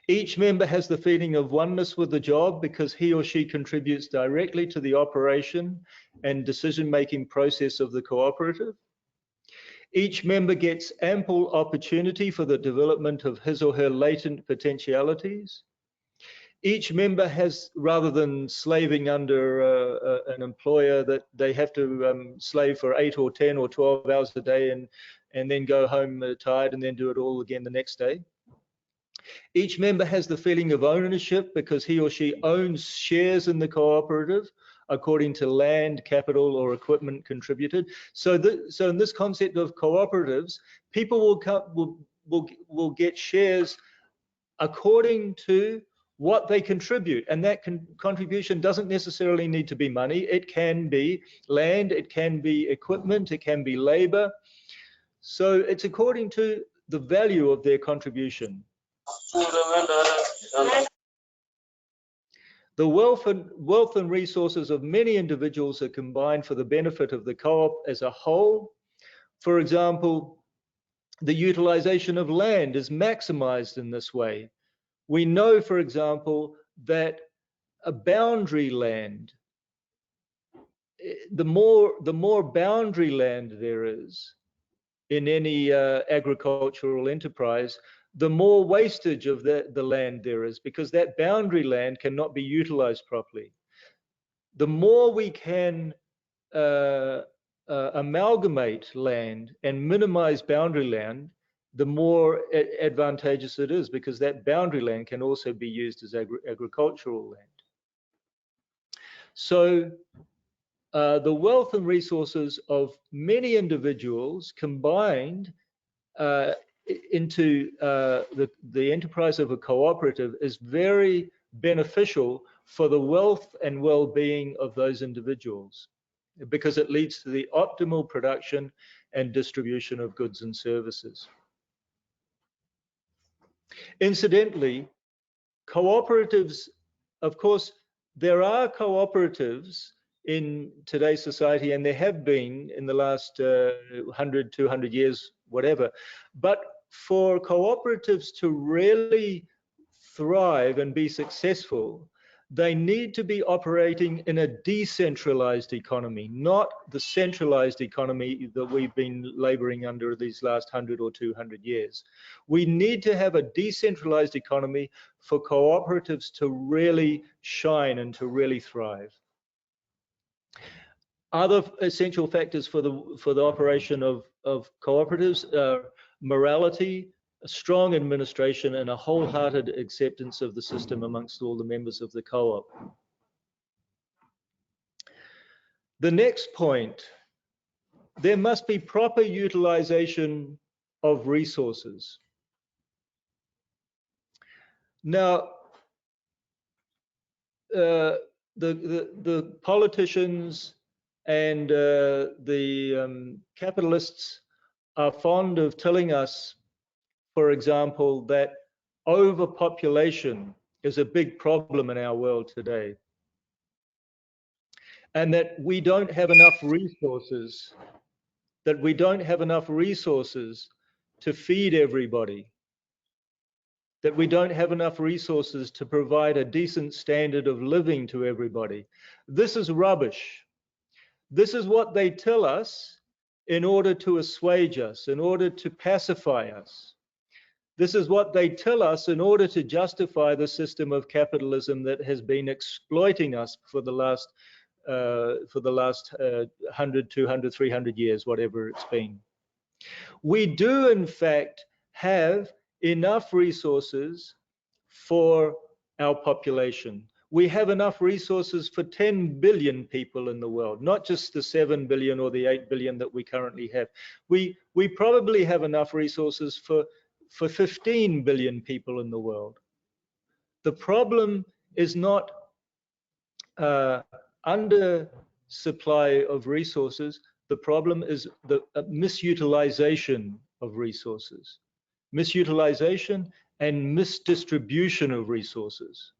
Each member has the feeling of oneness with the job because he or she contributes directly to the operation and decision-making process of the cooperative. Each member gets ample opportunity for the development of his or her latent potentialities. Each member has, rather than slaving under an employer that they have to slave for 8 or 10 or 12 hours a day and then go home tired and then do it all again the next day. Each member has the feeling of ownership because he or she owns shares in the cooperative according to land, capital, or equipment contributed. So in this concept of cooperatives, people will get shares according to what they contribute, and that contribution doesn't necessarily need to be money. It can be land, it can be equipment, it can be labor. So it's according to the value of their contribution. The wealth and resources of many individuals are combined for the benefit of the co-op as a whole. For example, the utilization of land is maximized in this way. We know, for example, that a boundary land, the more boundary land there is in any agricultural enterprise, the more wastage of the land there is, because that boundary land cannot be utilized properly. The more we can amalgamate land and minimize boundary land, the more advantageous it is, because that boundary land can also be used as agricultural land. So the wealth and resources of many individuals combined into the enterprise of a cooperative is very beneficial for the wealth and well-being of those individuals, because it leads to the optimal production and distribution of goods and services. Incidentally, cooperatives, of course, there are cooperatives in today's society, and there have been in the last 100, 200 years whatever. But for cooperatives to really thrive and be successful, they need to be operating in a decentralized economy, not the centralized economy that we've been laboring under these last 100 or 200 years. We need to have a decentralized economy for cooperatives to really shine and to really thrive. Other essential factors for the operation of cooperatives are morality, a strong administration, and a wholehearted acceptance of the system amongst all the members of the co-op. The next point, there must be proper utilization of resources. Now, the politicians and the capitalists are fond of telling us, for example, that overpopulation is a big problem in our world today, and that we don't have enough resources, to feed everybody, that we don't have enough resources to provide a decent standard of living to everybody. This is rubbish. This is what they tell us in order to assuage us, in order to pacify us. This is what they tell us in order to justify the system of capitalism that has been exploiting us for the last 100, 200, 300 years, whatever it's been. We do, in fact, have enough resources for our population. We have enough resources for 10 billion people in the world, not just the 7 billion or the 8 billion that we currently have. We probably have enough resources for 15 billion people in the world. The problem is not under supply of resources. The problem is the misutilization of resources, misutilization and misdistribution of resources.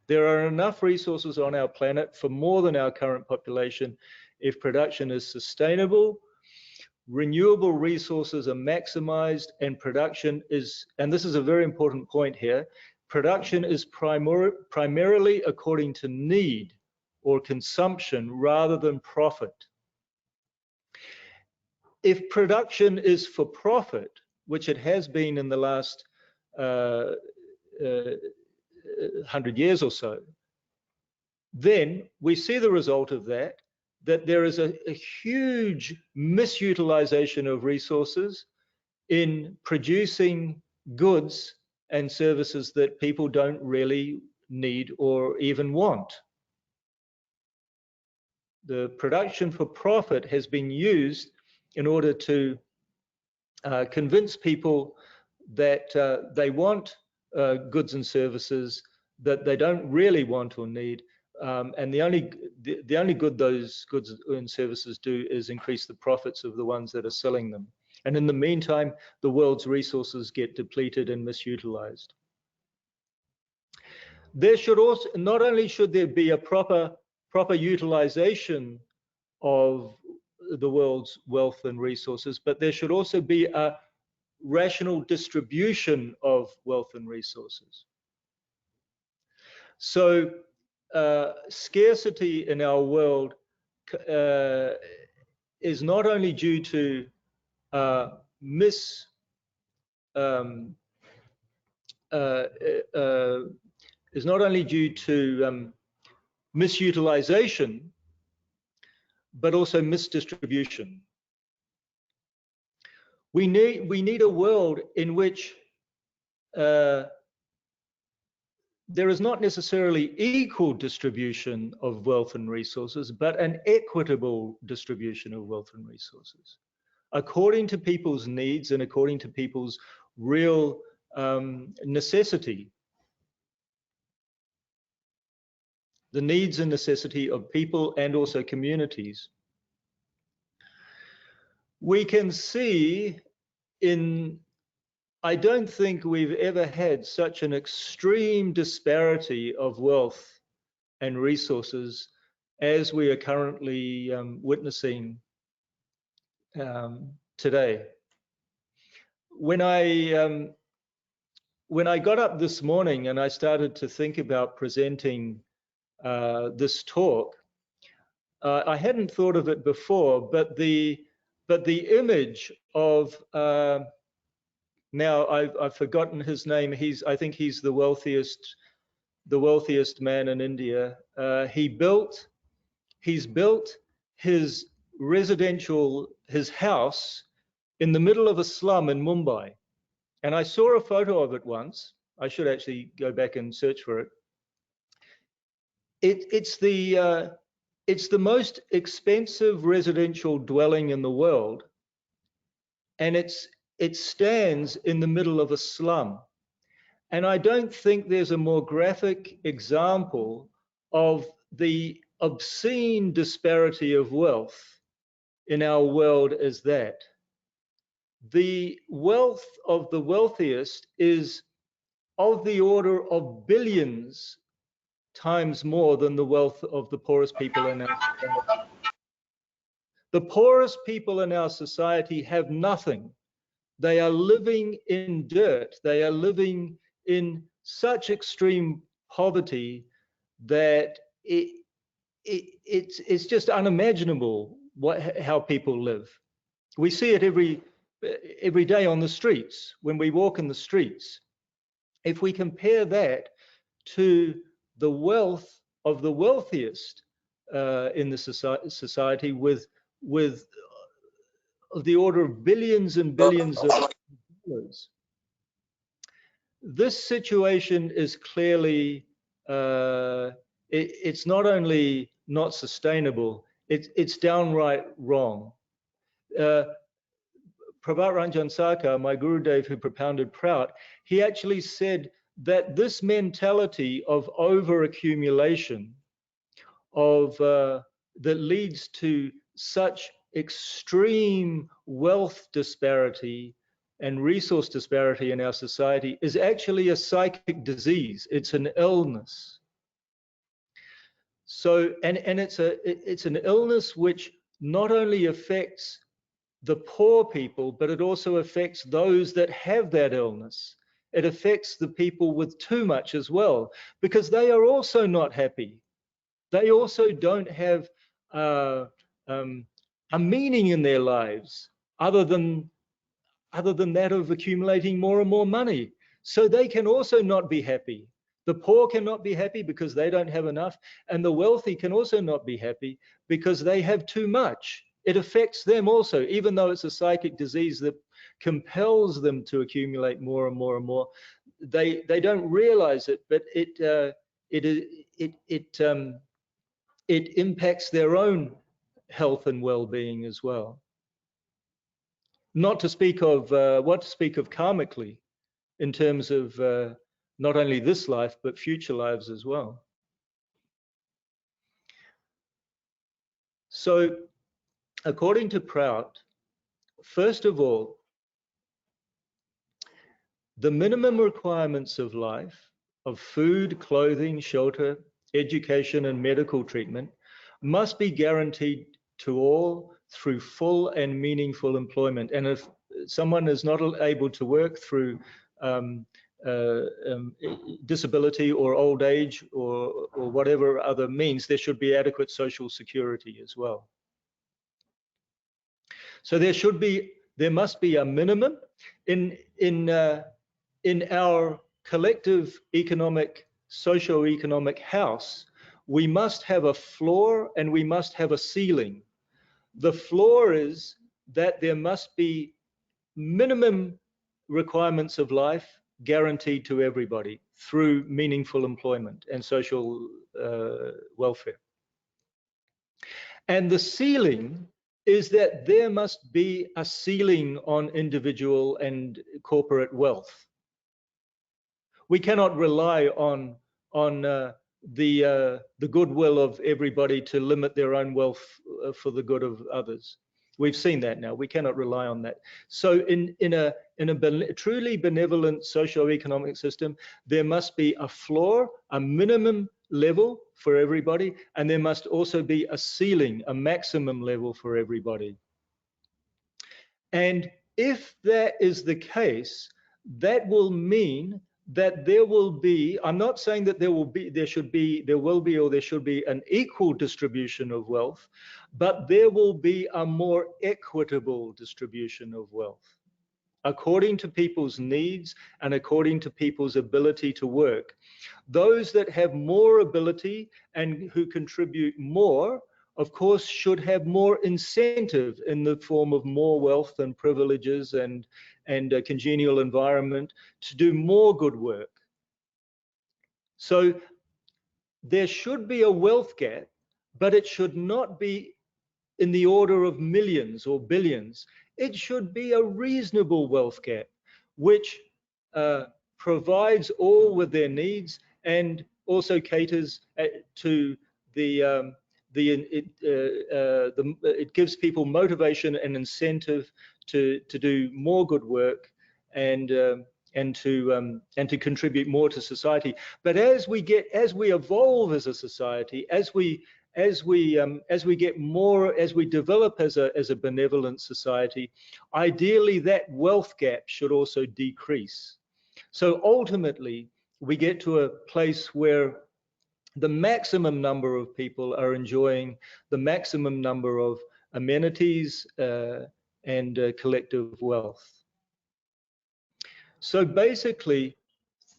There are enough resources on our planet for more than our current population if production is sustainable, renewable resources are maximized, and production is, and this is a very important point here, production is primarily according to need or consumption rather than profit. If production is for profit, which it has been in the last 100 years or so, then we see the result of that there is a huge misutilization of resources in producing goods and services that people don't really need or even want. The production for profit has been used in order to convince people that they want goods and services that they don't really want or need, and the only good those goods and services do is increase the profits of the ones that are selling them. And in the meantime, the world's resources get depleted and misutilized. There should also, not only should there be a proper utilization of the world's wealth and resources, but there should also be a rational distribution of wealth and resources. So scarcity in our world is not only due to misutilization, but also misdistribution. We need a world in which there is not necessarily equal distribution of wealth and resources, but an equitable distribution of wealth and resources, according to people's needs and according to people's real necessity. The needs and necessity of people and also communities. We can see I don't think we've ever had such an extreme disparity of wealth and resources as we are currently witnessing today. When I got up this morning and I started to think about presenting this talk, I hadn't thought of it before, but the image of now I've forgotten his name. I think he's the wealthiest man in India. He's built his his house in the middle of a slum in Mumbai. And I saw a photo of it once. I should actually go back and search for it. It's the most expensive residential dwelling in the world, and it stands in the middle of a slum. And I don't think there's a more graphic example of the obscene disparity of wealth in our world as that. The wealth of the wealthiest is of the order of billions times more than the wealth of the poorest people in our society. The poorest people in our society have nothing. They are living in dirt. They are living in such extreme poverty that it's just unimaginable how people live. We see it every day on the streets, when we walk in the streets. If we compare that to the wealth of the wealthiest in the society with of the order of billions and billions of dollars, this situation is clearly it's not only not sustainable, it's downright wrong. Prabhat Ranjan Sarkar, my Gurudev who propounded Prout, he actually said that this mentality of over-accumulation, that leads to such extreme wealth disparity and resource disparity in our society, is actually a psychic disease. It's an illness. So, and it's an illness which not only affects the poor people, but it also affects those that have that illness. It affects the people with too much as well, because they are also not happy. They also don't have a meaning in their lives other than that of accumulating more and more money. So they can also not be happy. The poor cannot be happy because they don't have enough, and the wealthy can also not be happy because they have too much. It affects them also, even though it's a psychic disease that compels them to accumulate more and more and more. They don't realize it, but it impacts their own health and well-being as well. Not to speak of what to speak of karmically, in terms of not only this life but future lives as well. So, according to Prout, first of all, the minimum requirements of life, of food, clothing, shelter, education, and medical treatment, must be guaranteed to all through full and meaningful employment. And if someone is not able to work through disability or old age or whatever other means, there should be adequate social security as well. So there must be a minimum in our collective economic, socio-economic house. We must have a floor and we must have a ceiling. The floor is that there must be minimum requirements of life guaranteed to everybody through meaningful employment and social welfare. And the ceiling is that there must be a ceiling on individual and corporate wealth. We cannot rely on the goodwill of everybody to limit their own wealth for the good of others. We've seen that now. We cannot rely on that. So in a truly benevolent socio-economic system, there must be a floor, a minimum level for everybody, and there must also be a ceiling, a maximum level for everybody. And if that is the case, that will mean that there will be, I'm not saying that there will be an equal distribution of wealth, but there will be a more equitable distribution of wealth according to people's needs and according to people's ability to work. Those that have more ability and who contribute more, of course, should have more incentive in the form of more wealth and privileges and a congenial environment to do more good work. So there should be a wealth gap, but it should not be in the order of millions or billions. It should be a reasonable wealth gap, which provides all with their needs and also caters to it gives people motivation and incentive to do more good work and to contribute more to society. But as we evolve as a society, as we get more, as we develop as a benevolent society, ideally that wealth gap should also decrease. So ultimately, we get to a place where the maximum number of people are enjoying the maximum number of amenities and collective wealth. So basically,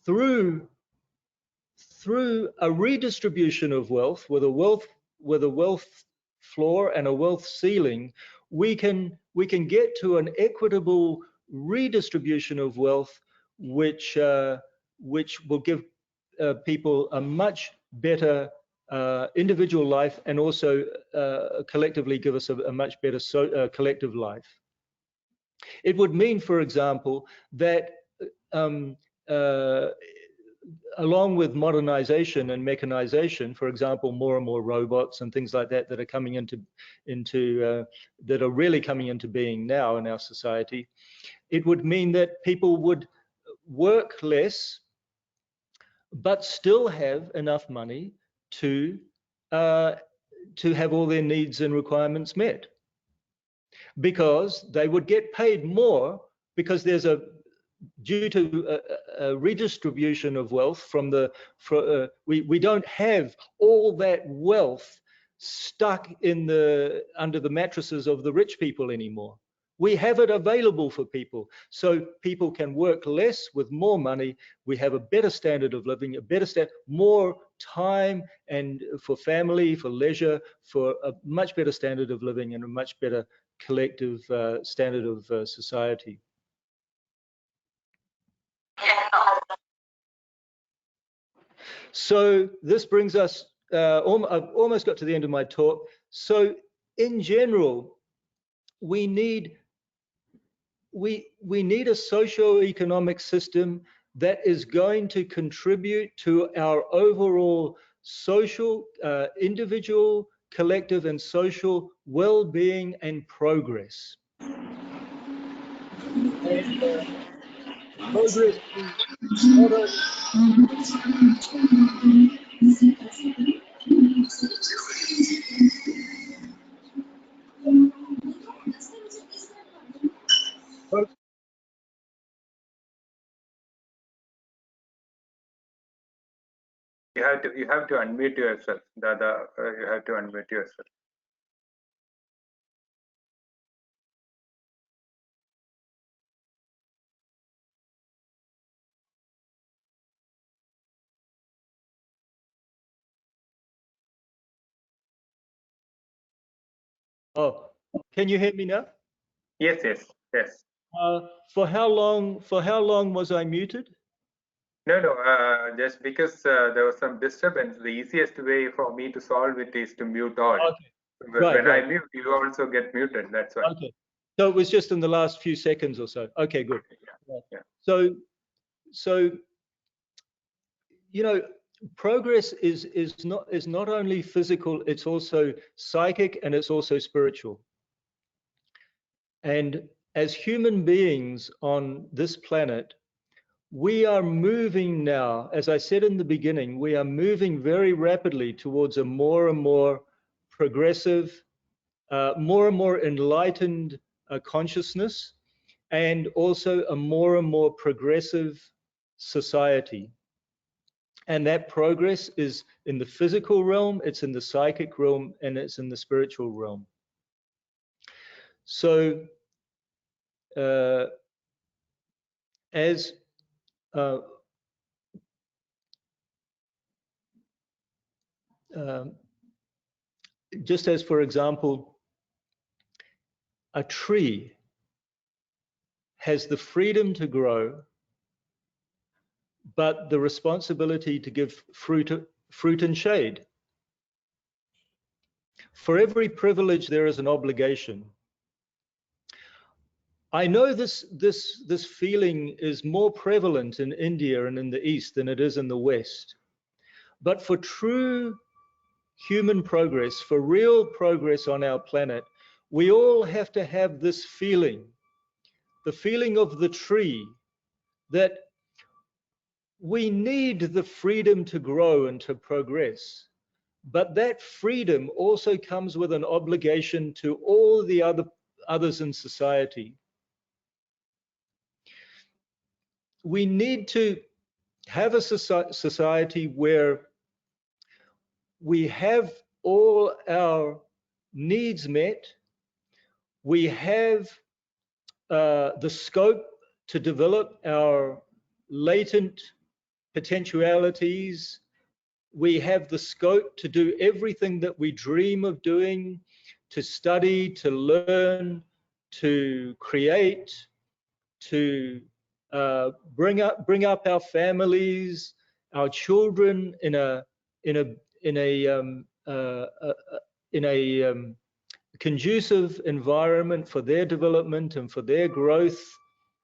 through a redistribution of wealth with a wealth floor and a wealth ceiling, we can get to an equitable redistribution of wealth, which will give people a much better individual life and also collectively give us a much better collective life. It would mean, for example, that along with modernization and mechanization, for example, more and more robots and things like that that are coming that are really coming into being now in our society, it would mean that people would work less, but still have enough money to have all their needs and requirements met, because they would get paid more, because there's due to a redistribution of wealth from we don't have all that wealth stuck under the mattresses of the rich people anymore. We have it available for people, so people can work less with more money. We have a better standard of living, more time and for family, for leisure, for a much better standard of living and a much better collective standard of society. So this brings us, I've almost got to the end of my talk. So in general, we need a socio-economic system that is going to contribute to our overall social, individual, collective, and social well-being and progress. And, progress You have to unmute yourself, Dada. You have to unmute yourself. Oh, can you hear me now? Yes, yes, yes. For how long was I muted? No, just because there was some disturbance, the easiest way for me to solve it is to mute all. Okay. When I mute, you also get muted, that's why. Okay. So it was just in the last few seconds or so. Okay, good. Yeah. So you know, progress is not only physical, it's also psychic and it's also spiritual. And as human beings on this planet, we are moving now, as I said in the beginning, we are moving very rapidly towards a more and more progressive, more and more enlightened consciousness, and also a more and more progressive society. And that progress is in the physical realm, it's in the psychic realm, and it's in the spiritual realm. So as just as, for example, a tree has the freedom to grow, but the responsibility to give fruit and shade. For every privilege, there is an obligation. I know this feeling is more prevalent in India and in the East than it is in the West. But for true human progress, for real progress on our planet, we all have to have this feeling, the feeling of the tree, that we need the freedom to grow and to progress. But that freedom also comes with an obligation to all the others in society. We need to have a society where we have all our needs met. We have the scope to develop our latent potentialities. We have the scope to do everything that we dream of doing, to study, to learn, to create, to bring up our families, our children in a conducive environment for their development and for their growth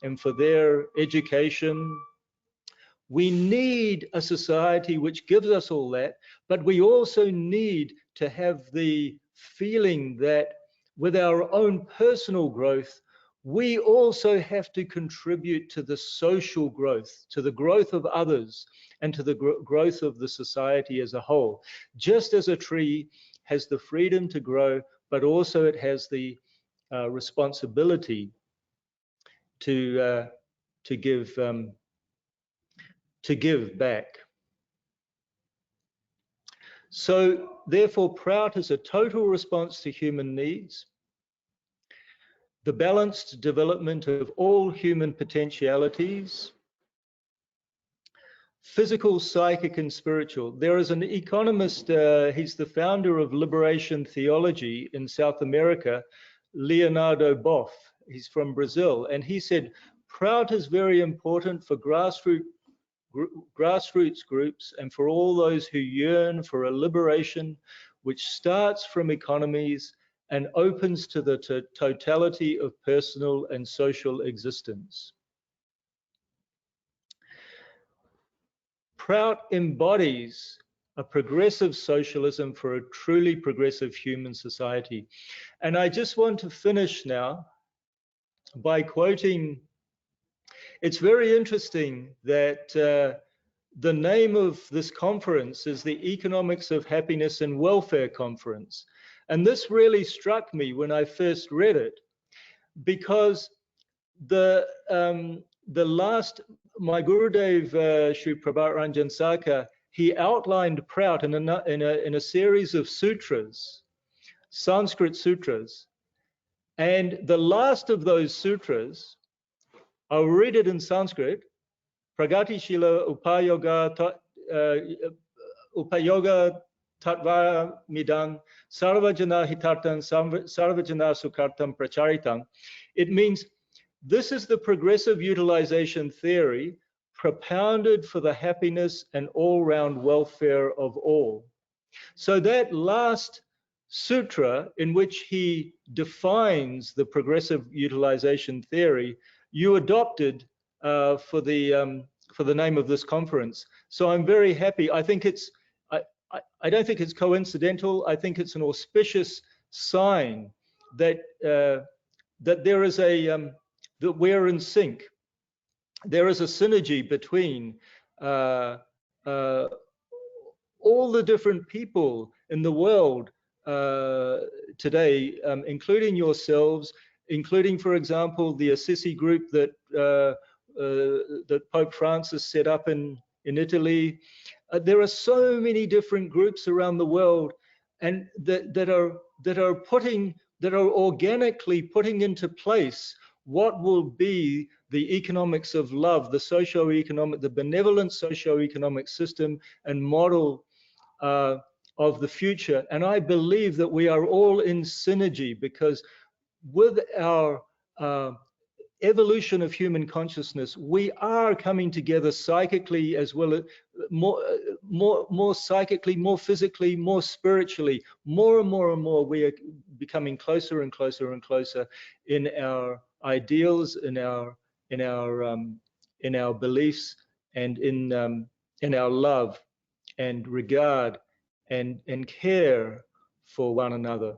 and for their education. We need a society which gives us all that, but we also need to have the feeling that with our own personal growth, we also have to contribute to the social growth, to the growth of others, and to the growth of the society as a whole. Just as a tree has the freedom to grow, but also it has the responsibility to give back. So therefore, Prout is a total response to human needs, the balanced development of all human potentialities, physical, psychic, and spiritual. There is an economist, he's the founder of liberation theology in South America, Leonardo Boff. He's from Brazil, and he said, Prout is very important for grassroots groups and for all those who yearn for a liberation which starts from economies and opens to the totality of personal and social existence. Prout embodies a progressive socialism for a truly progressive human society. And I just want to finish now by quoting, it's very interesting that the name of this conference is the Economics of Happiness and Welfare Conference. And this really struck me when I first read it, because my Gurudev, Sri Prabhat Ranjan Saka, he outlined Prout in a series of sutras, Sanskrit sutras. And the last of those sutras, I'll read it in Sanskrit, Pragatishila Upayoga Tatvara Midang Sarvajana Hitartan Sarvajana Sukartam Pracharitam. It means this is the progressive utilization theory propounded for the happiness and all-round welfare of all. So that last sutra in which he defines the progressive utilization theory, you adopted for the name of this conference. So I'm very happy. I think I don't think it's coincidental. I think it's an auspicious sign that that there is that we're in sync. There is a synergy between all the different people in the world today, including yourselves, including, for example, the Assisi group that that Pope Francis set up in Italy. There are so many different groups around the world, and that are organically putting into place what will be the economics of love, the socio-economic, the benevolent socio-economic system and model of the future. And I believe that we are all in synergy, because with our evolution of human consciousness, we are coming together psychically, as well as more psychically, more physically, more spiritually, more and more and more. We are becoming closer and closer and closer in our ideals, in our beliefs, and in our love and regard and care for one another.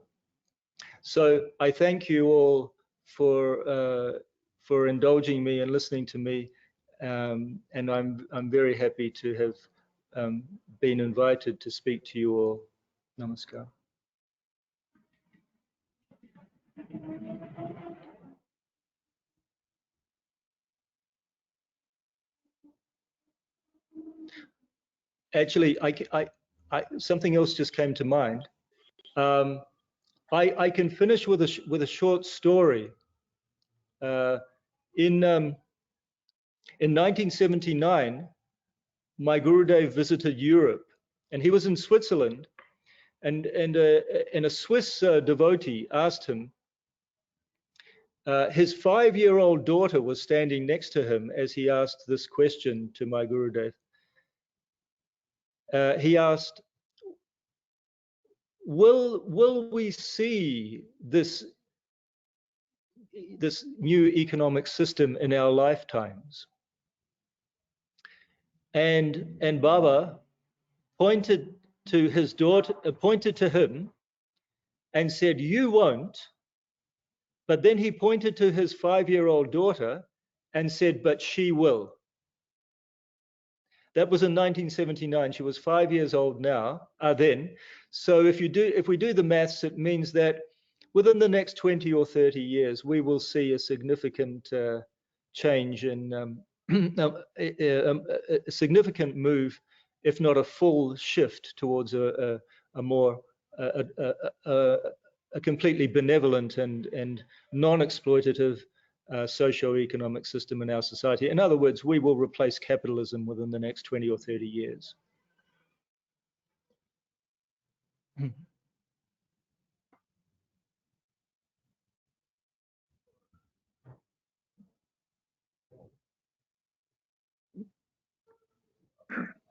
So I thank you all for indulging me and listening to me, and I'm very happy to have been invited to speak to you all. Namaskar. Actually, something else just came to mind. I can finish with a short story. In 1979, my Gurudev visited Europe, and he was in Switzerland, and a Swiss devotee asked him. His 5-year-old daughter was standing next to him as he asked this question to my Gurudev. He asked, "Will we see this new economic system in our lifetimes?" And Baba pointed to his daughter, pointed to him, and said, "You won't." But then he pointed to his 5-year-old daughter and said, "But she will." That was in 1979. She was 5 years old now, then. So if we do the maths, it means that within the next 20 or 30 years, we will see a significant change in a significant move, if not a full shift, towards a more a completely benevolent and non-exploitative socio-economic system in our society. In other words, we will replace capitalism within the next 20 or 30 years.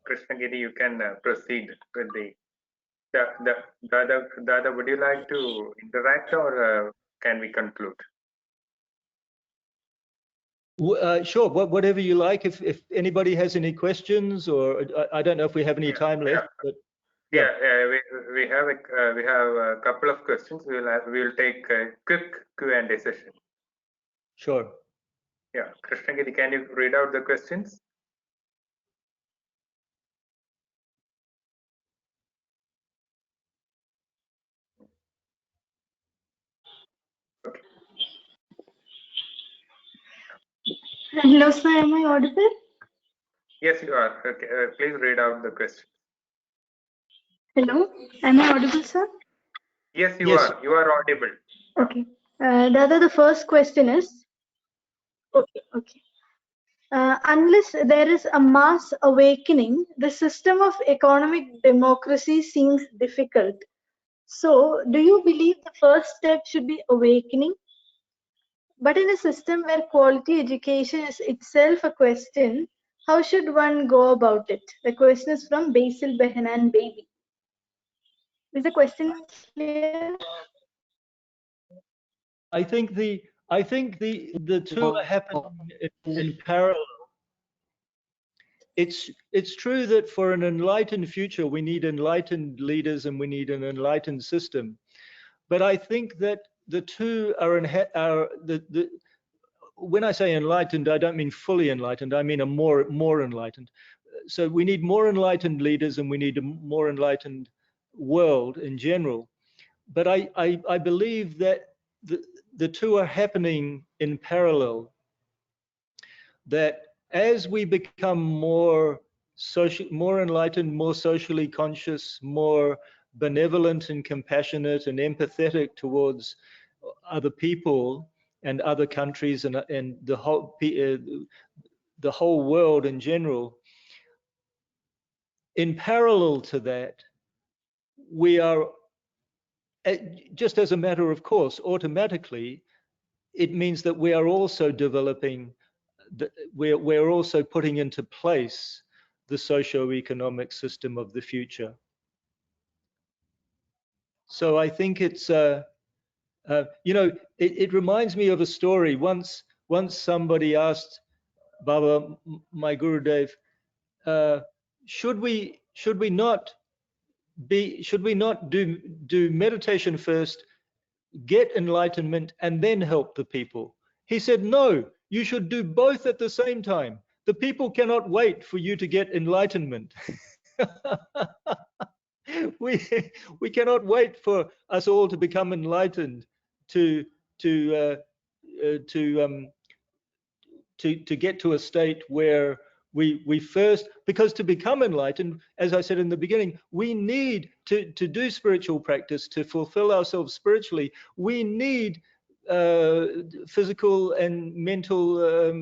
Krishnagiri, you can proceed with the Dada, would you like to interact, or can we conclude? Sure, whatever you like. If anybody has any questions, or I don't know if we have any time left, but we have a couple of questions. We'll take a quick Q&A session. Sure. Yeah, Krishnagiri, can you read out the questions? Hello, sir. Am I audible? Yes, you are. Okay, please read out the question. Hello. Am I audible, sir? Yes, you are. You are audible. Okay. Dada, the first question is, okay. Unless there is a mass awakening, the system of economic democracy seems difficult. So, do you believe the first step should be awakening? But in a system where quality education is itself a question, how should one go about it? The question is from Basil Behanan Baby. Is the question clear? I think the two are happening in parallel. It's true that for an enlightened future, we need enlightened leaders and we need an enlightened system. But I think that the two are when I say enlightened, I don't mean fully enlightened. I mean a more enlightened. So we need more enlightened leaders and we need a more enlightened world in general. But I believe that the two are happening in parallel. That as we become more enlightened, more socially conscious, more benevolent and compassionate and empathetic towards other people and other countries and the whole world in general, in parallel to that, we are, just as a matter of course, automatically, it means that we are also developing, we're also putting into place the socio-economic system of the future. So I think it's, you know, it reminds me of a story. Once somebody asked Baba, my Gurudev, should we not do meditation first, get enlightenment, and then help the people? He said, no, you should do both at the same time. The people cannot wait for you to get enlightenment. we cannot wait for us all to become enlightened to get to a state where we first, because to become enlightened, as I said in the beginning, we need to do spiritual practice, to fulfill ourselves spiritually. We need physical and mental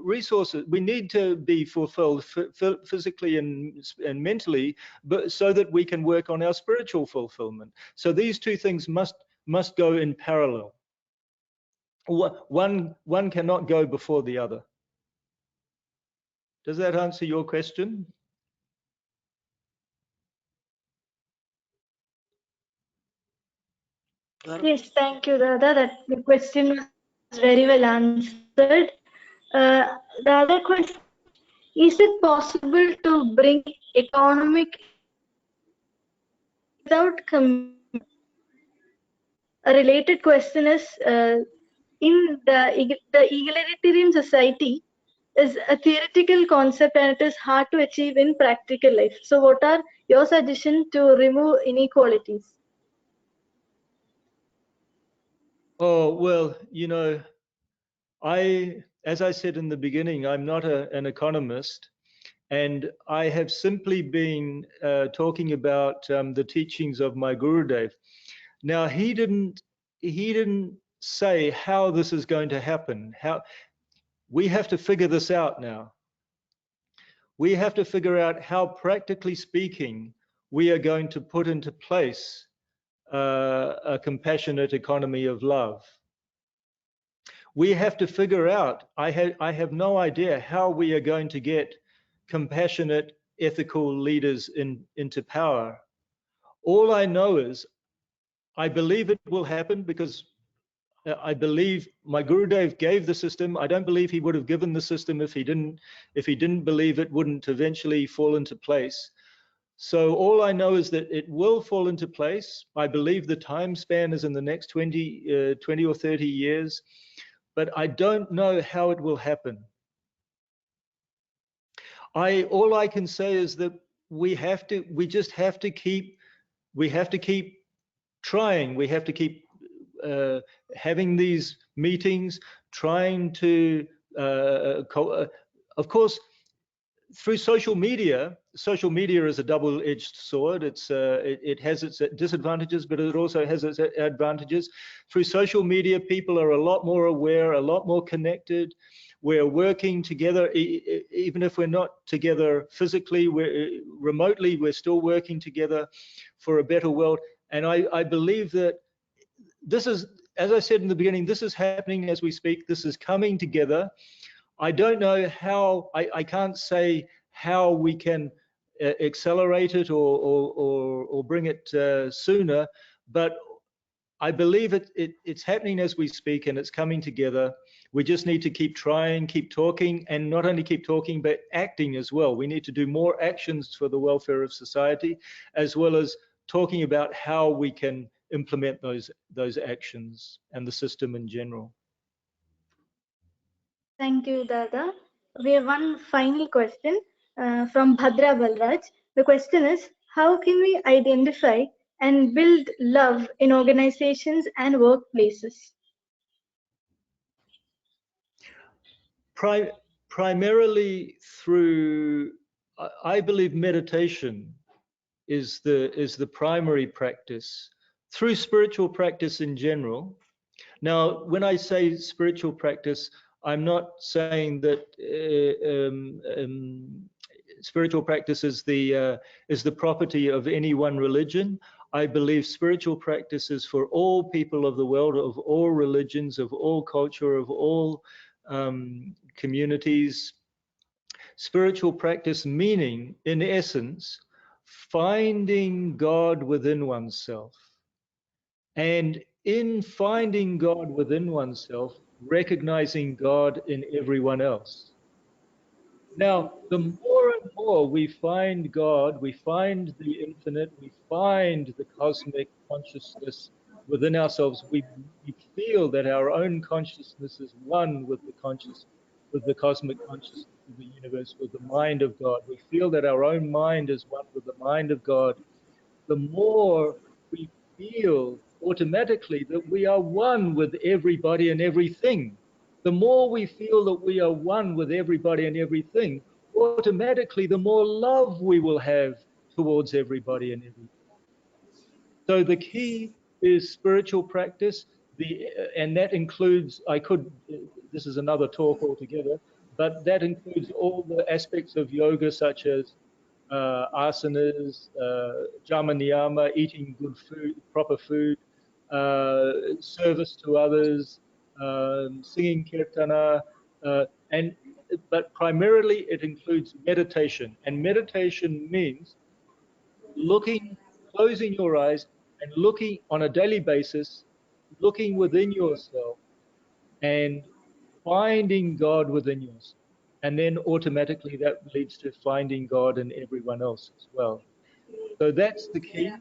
resources. We need to be fulfilled physically and mentally, but so that we can work on our spiritual fulfillment. So these two things must go in parallel. One cannot go before the other. Does that answer your question? Yes, thank you, Dada. That the question was very well answered. The other question, is it possible to bring economic without community? A related question is, in the egalitarian society is a theoretical concept and it is hard to achieve in practical life. So what are your suggestions to remove inequalities? Oh, well, you know, as I said in the beginning, I'm not an economist, and I have simply been talking about the teachings of my Gurudev. Now, he didn't say how this is going to happen. How we have to figure this out now. We have to figure out how, practically speaking, we are going to put into place a compassionate economy of love. We have to figure out, I have no idea how we are going to get compassionate, ethical leaders into power. All I know is I believe it will happen because I believe my Gurudev gave the system. I don't believe he would have given the system if he didn't believe it wouldn't eventually fall into place. So all I know is that it will fall into place. I believe the time span is in the next 20 or 30 years, but I don't know how it will happen. All I can say is that we just have to keep trying. We have to keep having these meetings, trying to, of course, through social media is a double-edged sword. It has its disadvantages, but it also has its advantages. Through social media, people are a lot more aware, a lot more connected. We're working together, even if we're not together physically, remotely, we're still working together for a better world. And I believe that this is, as I said in the beginning, this is happening as we speak. This is coming together. I don't know how, I can't say how we can accelerate it or bring it sooner, but I believe it's happening as we speak and it's coming together. We just need to keep trying, keep talking, and not only keep talking, but acting as well. We need to do more actions for the welfare of society, as well as talking about how we can implement those actions and the system in general. Thank you, Dada. We have one final question from Bhadra Balraj. The question is, how can we identify and build love in organizations and workplaces? Primarily through, I believe meditation is the primary practice, through spiritual practice in general. Now, when I say spiritual practice, I'm not saying that spiritual practice is the property of any one religion. I believe spiritual practice is for all people of the world, of all religions, of all culture, of all communities. Spiritual practice meaning, in essence, finding God within oneself. And in finding God within oneself, recognizing God in everyone else. Now, the more and more we find God, we find the infinite, we find the cosmic consciousness within ourselves, we feel that our own consciousness is one with the cosmic consciousness of the universe, with the mind of God. We feel that our own mind is one with the mind of God. The more we feel automatically that we are one with everybody and everything. The more we feel that we are one with everybody and everything, automatically the more love we will have towards everybody and everything. So the key is spiritual practice, and that includes, this is another talk altogether, but that includes all the aspects of yoga such as asanas, jama niyama, eating good food, proper food, service to others, singing kirtana, but primarily it includes meditation. And meditation means closing your eyes and looking on a daily basis, looking within yourself and finding God within yourself. And then automatically that leads to finding God in everyone else as well. So that's the key.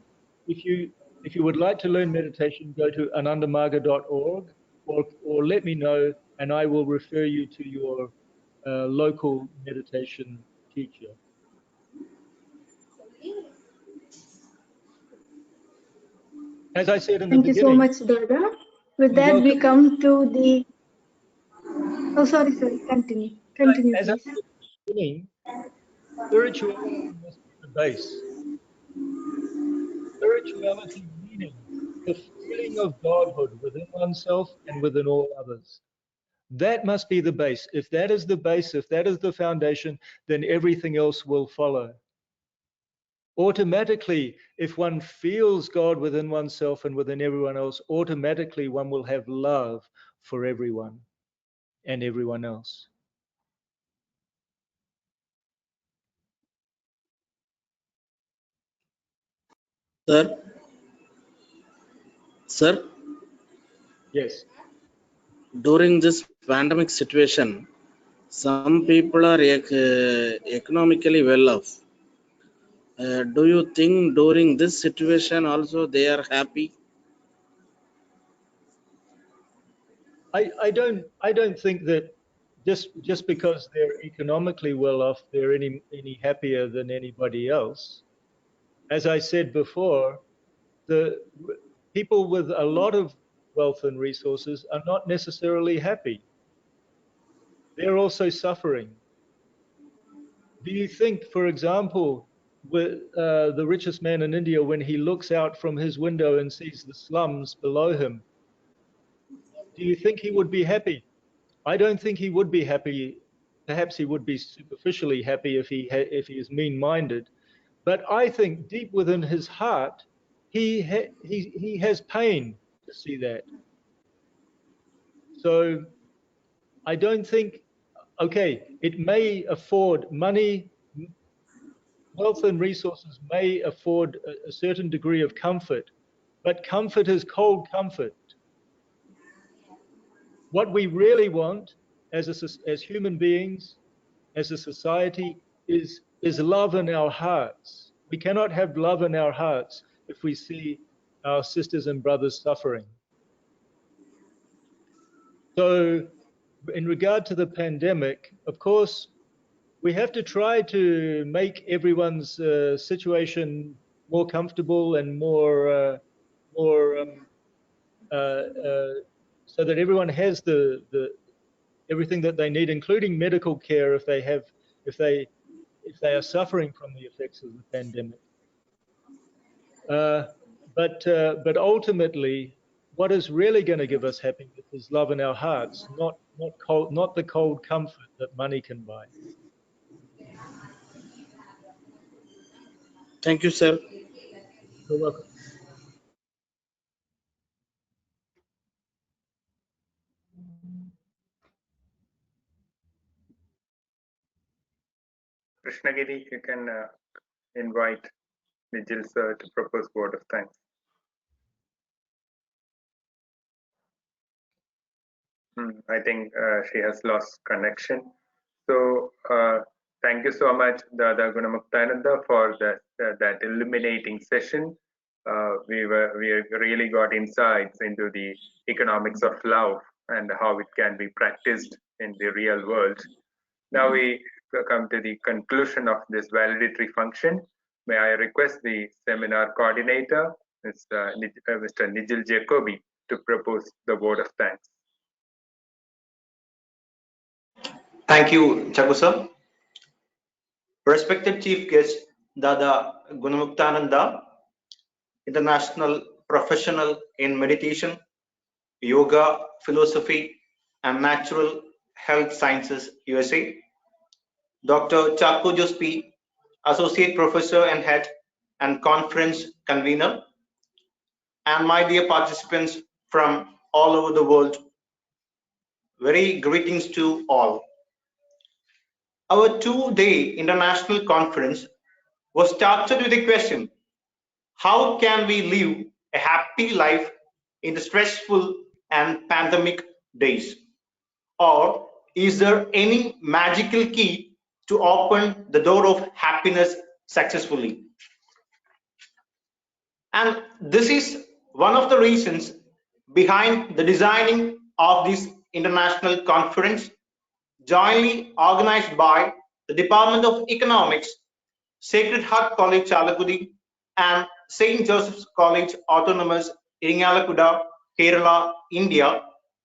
If you would like to learn meditation, go to anandamarga.org or let me know and I will refer you to your local meditation teacher. As I said in the beginning. Thank you so much, Dada. With that, we come to the. Oh, sorry. Continue. Continue, As I please. said in the beginning, spirituality must be the base. Spirituality meaning the feeling of godhood within oneself and within all others. That must be the base. If that is the base, if that is the foundation, then everything else will follow. Automatically, if one feels God within oneself and within everyone else, automatically one will have love for everyone and everyone else. Sir, Yes. during this pandemic situation, some people are economically well off. Do you think during this situation also they are happy? I don't think that just because they're economically well off, they're any happier than anybody else. As I said before, the people with a lot of wealth and resources are not necessarily happy. They're also suffering. Do you think, for example, with the richest man in India, when he looks out from his window and sees the slums below him, do you think he would be happy? I don't think he would be happy. Perhaps he would be superficially happy if he is mean-minded, but I think deep within his heart, he has pain to see that. So I don't think. Okay, it may afford money, wealth, and resources may afford a certain degree of comfort, but comfort is cold comfort. What we really want as human beings, as a society, is love in our hearts. We cannot have love in our hearts if we see our sisters and brothers suffering. So in regard to the pandemic, of course, we have to try to make everyone's situation more comfortable and more so that everyone has the everything that they need, including medical care if they are suffering from the effects of the pandemic. But ultimately, what is really going to give us happiness is love in our hearts, not the cold comfort that money can buy. Thank you, sir. You're welcome. Krishnagiri, you can invite Nijil sir to propose word of thanks. I think she has lost connection. So thank you so much, Dada Gunamuktananda, for that illuminating session. We really got insights into the economics of love and how it can be practiced in the real world. Now we come to the conclusion of this valedictory function. May I request the seminar coordinator, Mr. Nijil Jacobi, to propose the word of thanks. Thank you, Chaku sir. Respected Chief Guest, Dada Gunamuktananda, International Professional in Meditation, Yoga, Philosophy, and Natural Health Sciences, USA. Dr. Chaku Jospi, Associate Professor and Head and Conference Convener. And my dear participants from all over the world, very greetings to all. Our two-day international conference was started with a question: how can we live a happy life in the stressful and pandemic days? Or is there any magical key to open the door of happiness successfully? And this is one of the reasons behind the designing of this international conference, jointly organized by the Department of Economics, Sacred Heart College, Chalakudi, and St. Joseph's College, Autonomous, Iringalakkuda, Kerala, India,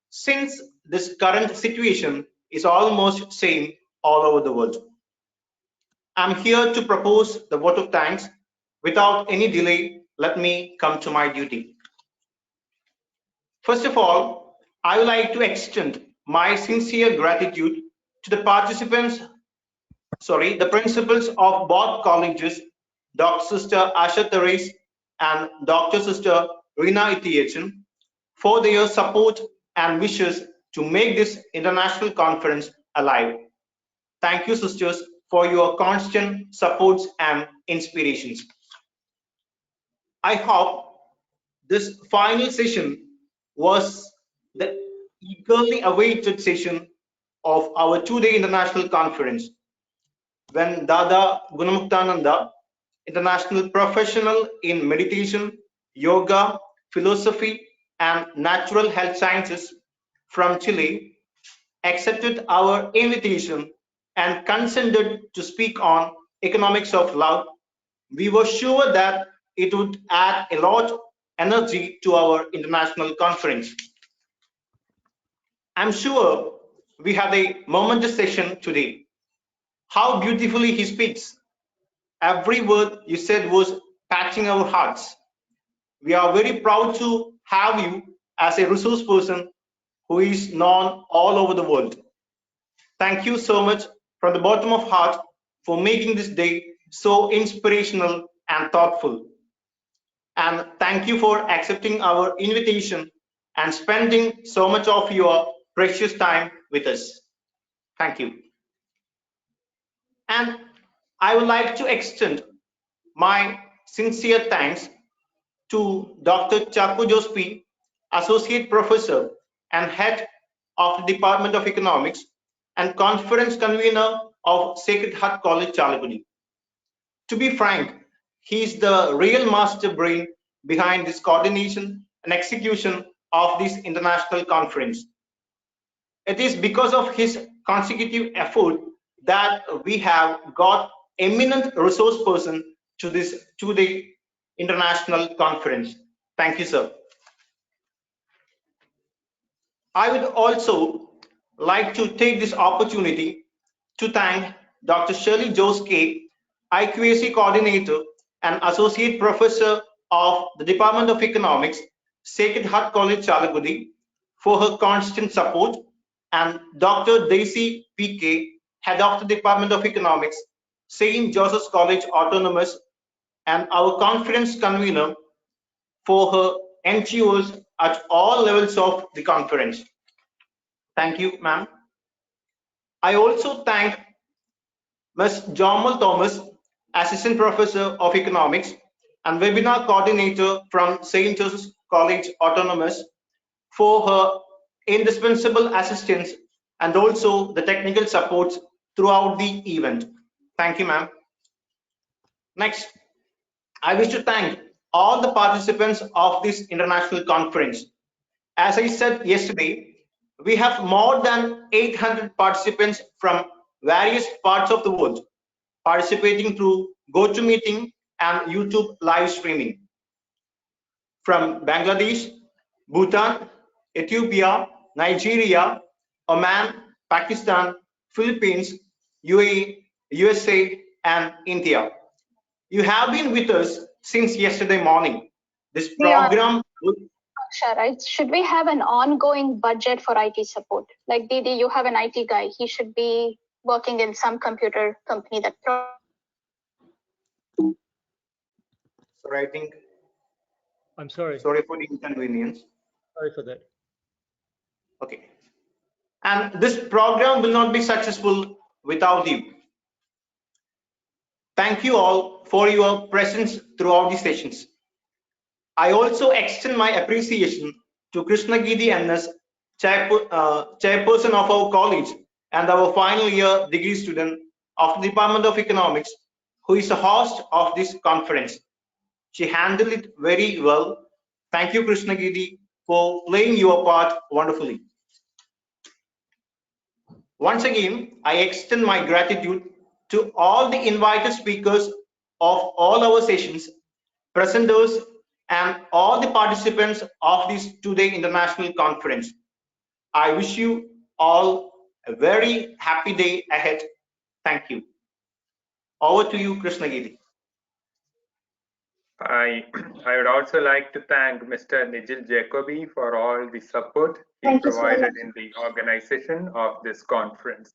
since this current situation is almost same all over the world. I'm here to propose the vote of thanks. Without any delay, let me come to my duty. First of all, I would like to extend my sincere gratitude to the participants, the principals of both colleges, Dr. Sister Asha Therese and Dr. Sister Rina Itiachan, for their support and wishes to make this international conference alive. Thank you, sisters, for your constant supports and inspirations. I hope this final session was the eagerly awaited session of our two-day international conference, when Dada Gunamuktananda, International Professional in Meditation, Yoga, Philosophy, and Natural Health Sciences from Chile, accepted our invitation and consented to speak on economics of love. We were sure that it would add a lot of energy to our international conference. I'm sure we had a momentous session today. How beautifully he speaks. Every word you said was touching our hearts. We are very proud to have you as a resource person who is known all over the world. Thank you so much from the bottom of heart for making this day so inspirational and thoughtful. And thank you for accepting our invitation and spending so much of your precious time with us. Thank you. And I would like to extend my sincere thanks to Dr. Chaku Jospi, Associate Professor and Head of the Department of Economics and Conference Convener of Sacred Heart College, Chalakudi. To be frank, he is the real master brain behind this coordination and execution of this international conference. It is because of his consecutive effort that we have got eminent resource person to this two-day international conference. Thank you, sir. I would also like to take this opportunity to thank Dr. Shirley Joske, IQAC Coordinator and Associate Professor of the Department of Economics, Sacred Heart College, Chalagudi, for her constant support, and Dr. Daisy PK, Head of the Department of Economics, St. Joseph's College Autonomous, and our conference convener for her NGOs at all levels of the conference. Thank you, ma'am. I also thank Ms. Jamal Thomas, Assistant Professor of Economics and Webinar Coordinator from St. Joseph's College Autonomous, for her indispensable assistance and also the technical support throughout the event. Thank you, ma'am. Next, I wish to thank all the participants of this international conference. As I said yesterday, we have more than 800 participants from various parts of the world participating through GoToMeeting and YouTube live streaming. From Bangladesh, Bhutan, Ethiopia, Nigeria, Oman, Pakistan, Philippines, UAE, USA, and India. You have been with us since yesterday morning. This program right? Should we have an ongoing budget for IT support? Like Didi, you have an IT guy. He should be working in some computer company that. Sorry, I think. I'm sorry. Sorry for the inconvenience. Sorry for that. Okay. And this program will not be successful without you. Thank you all for your presence throughout the sessions. I also extend my appreciation to Krishna Gidi NS, chairperson of our college and our final year degree student of the Department of Economics, who is the host of this conference. She handled it very well. Thank you, Krishna Gidi, for playing your part wonderfully. Once again, I extend my gratitude to all the invited speakers of all our sessions, presenters, and all the participants of this two-day international conference. I wish you all a very happy day ahead. Thank you. Over to you, Krishnagiri. I would also like to thank Mr. Nigel Jacobi for all the support he Thank you so provided much. in the organization of this conference.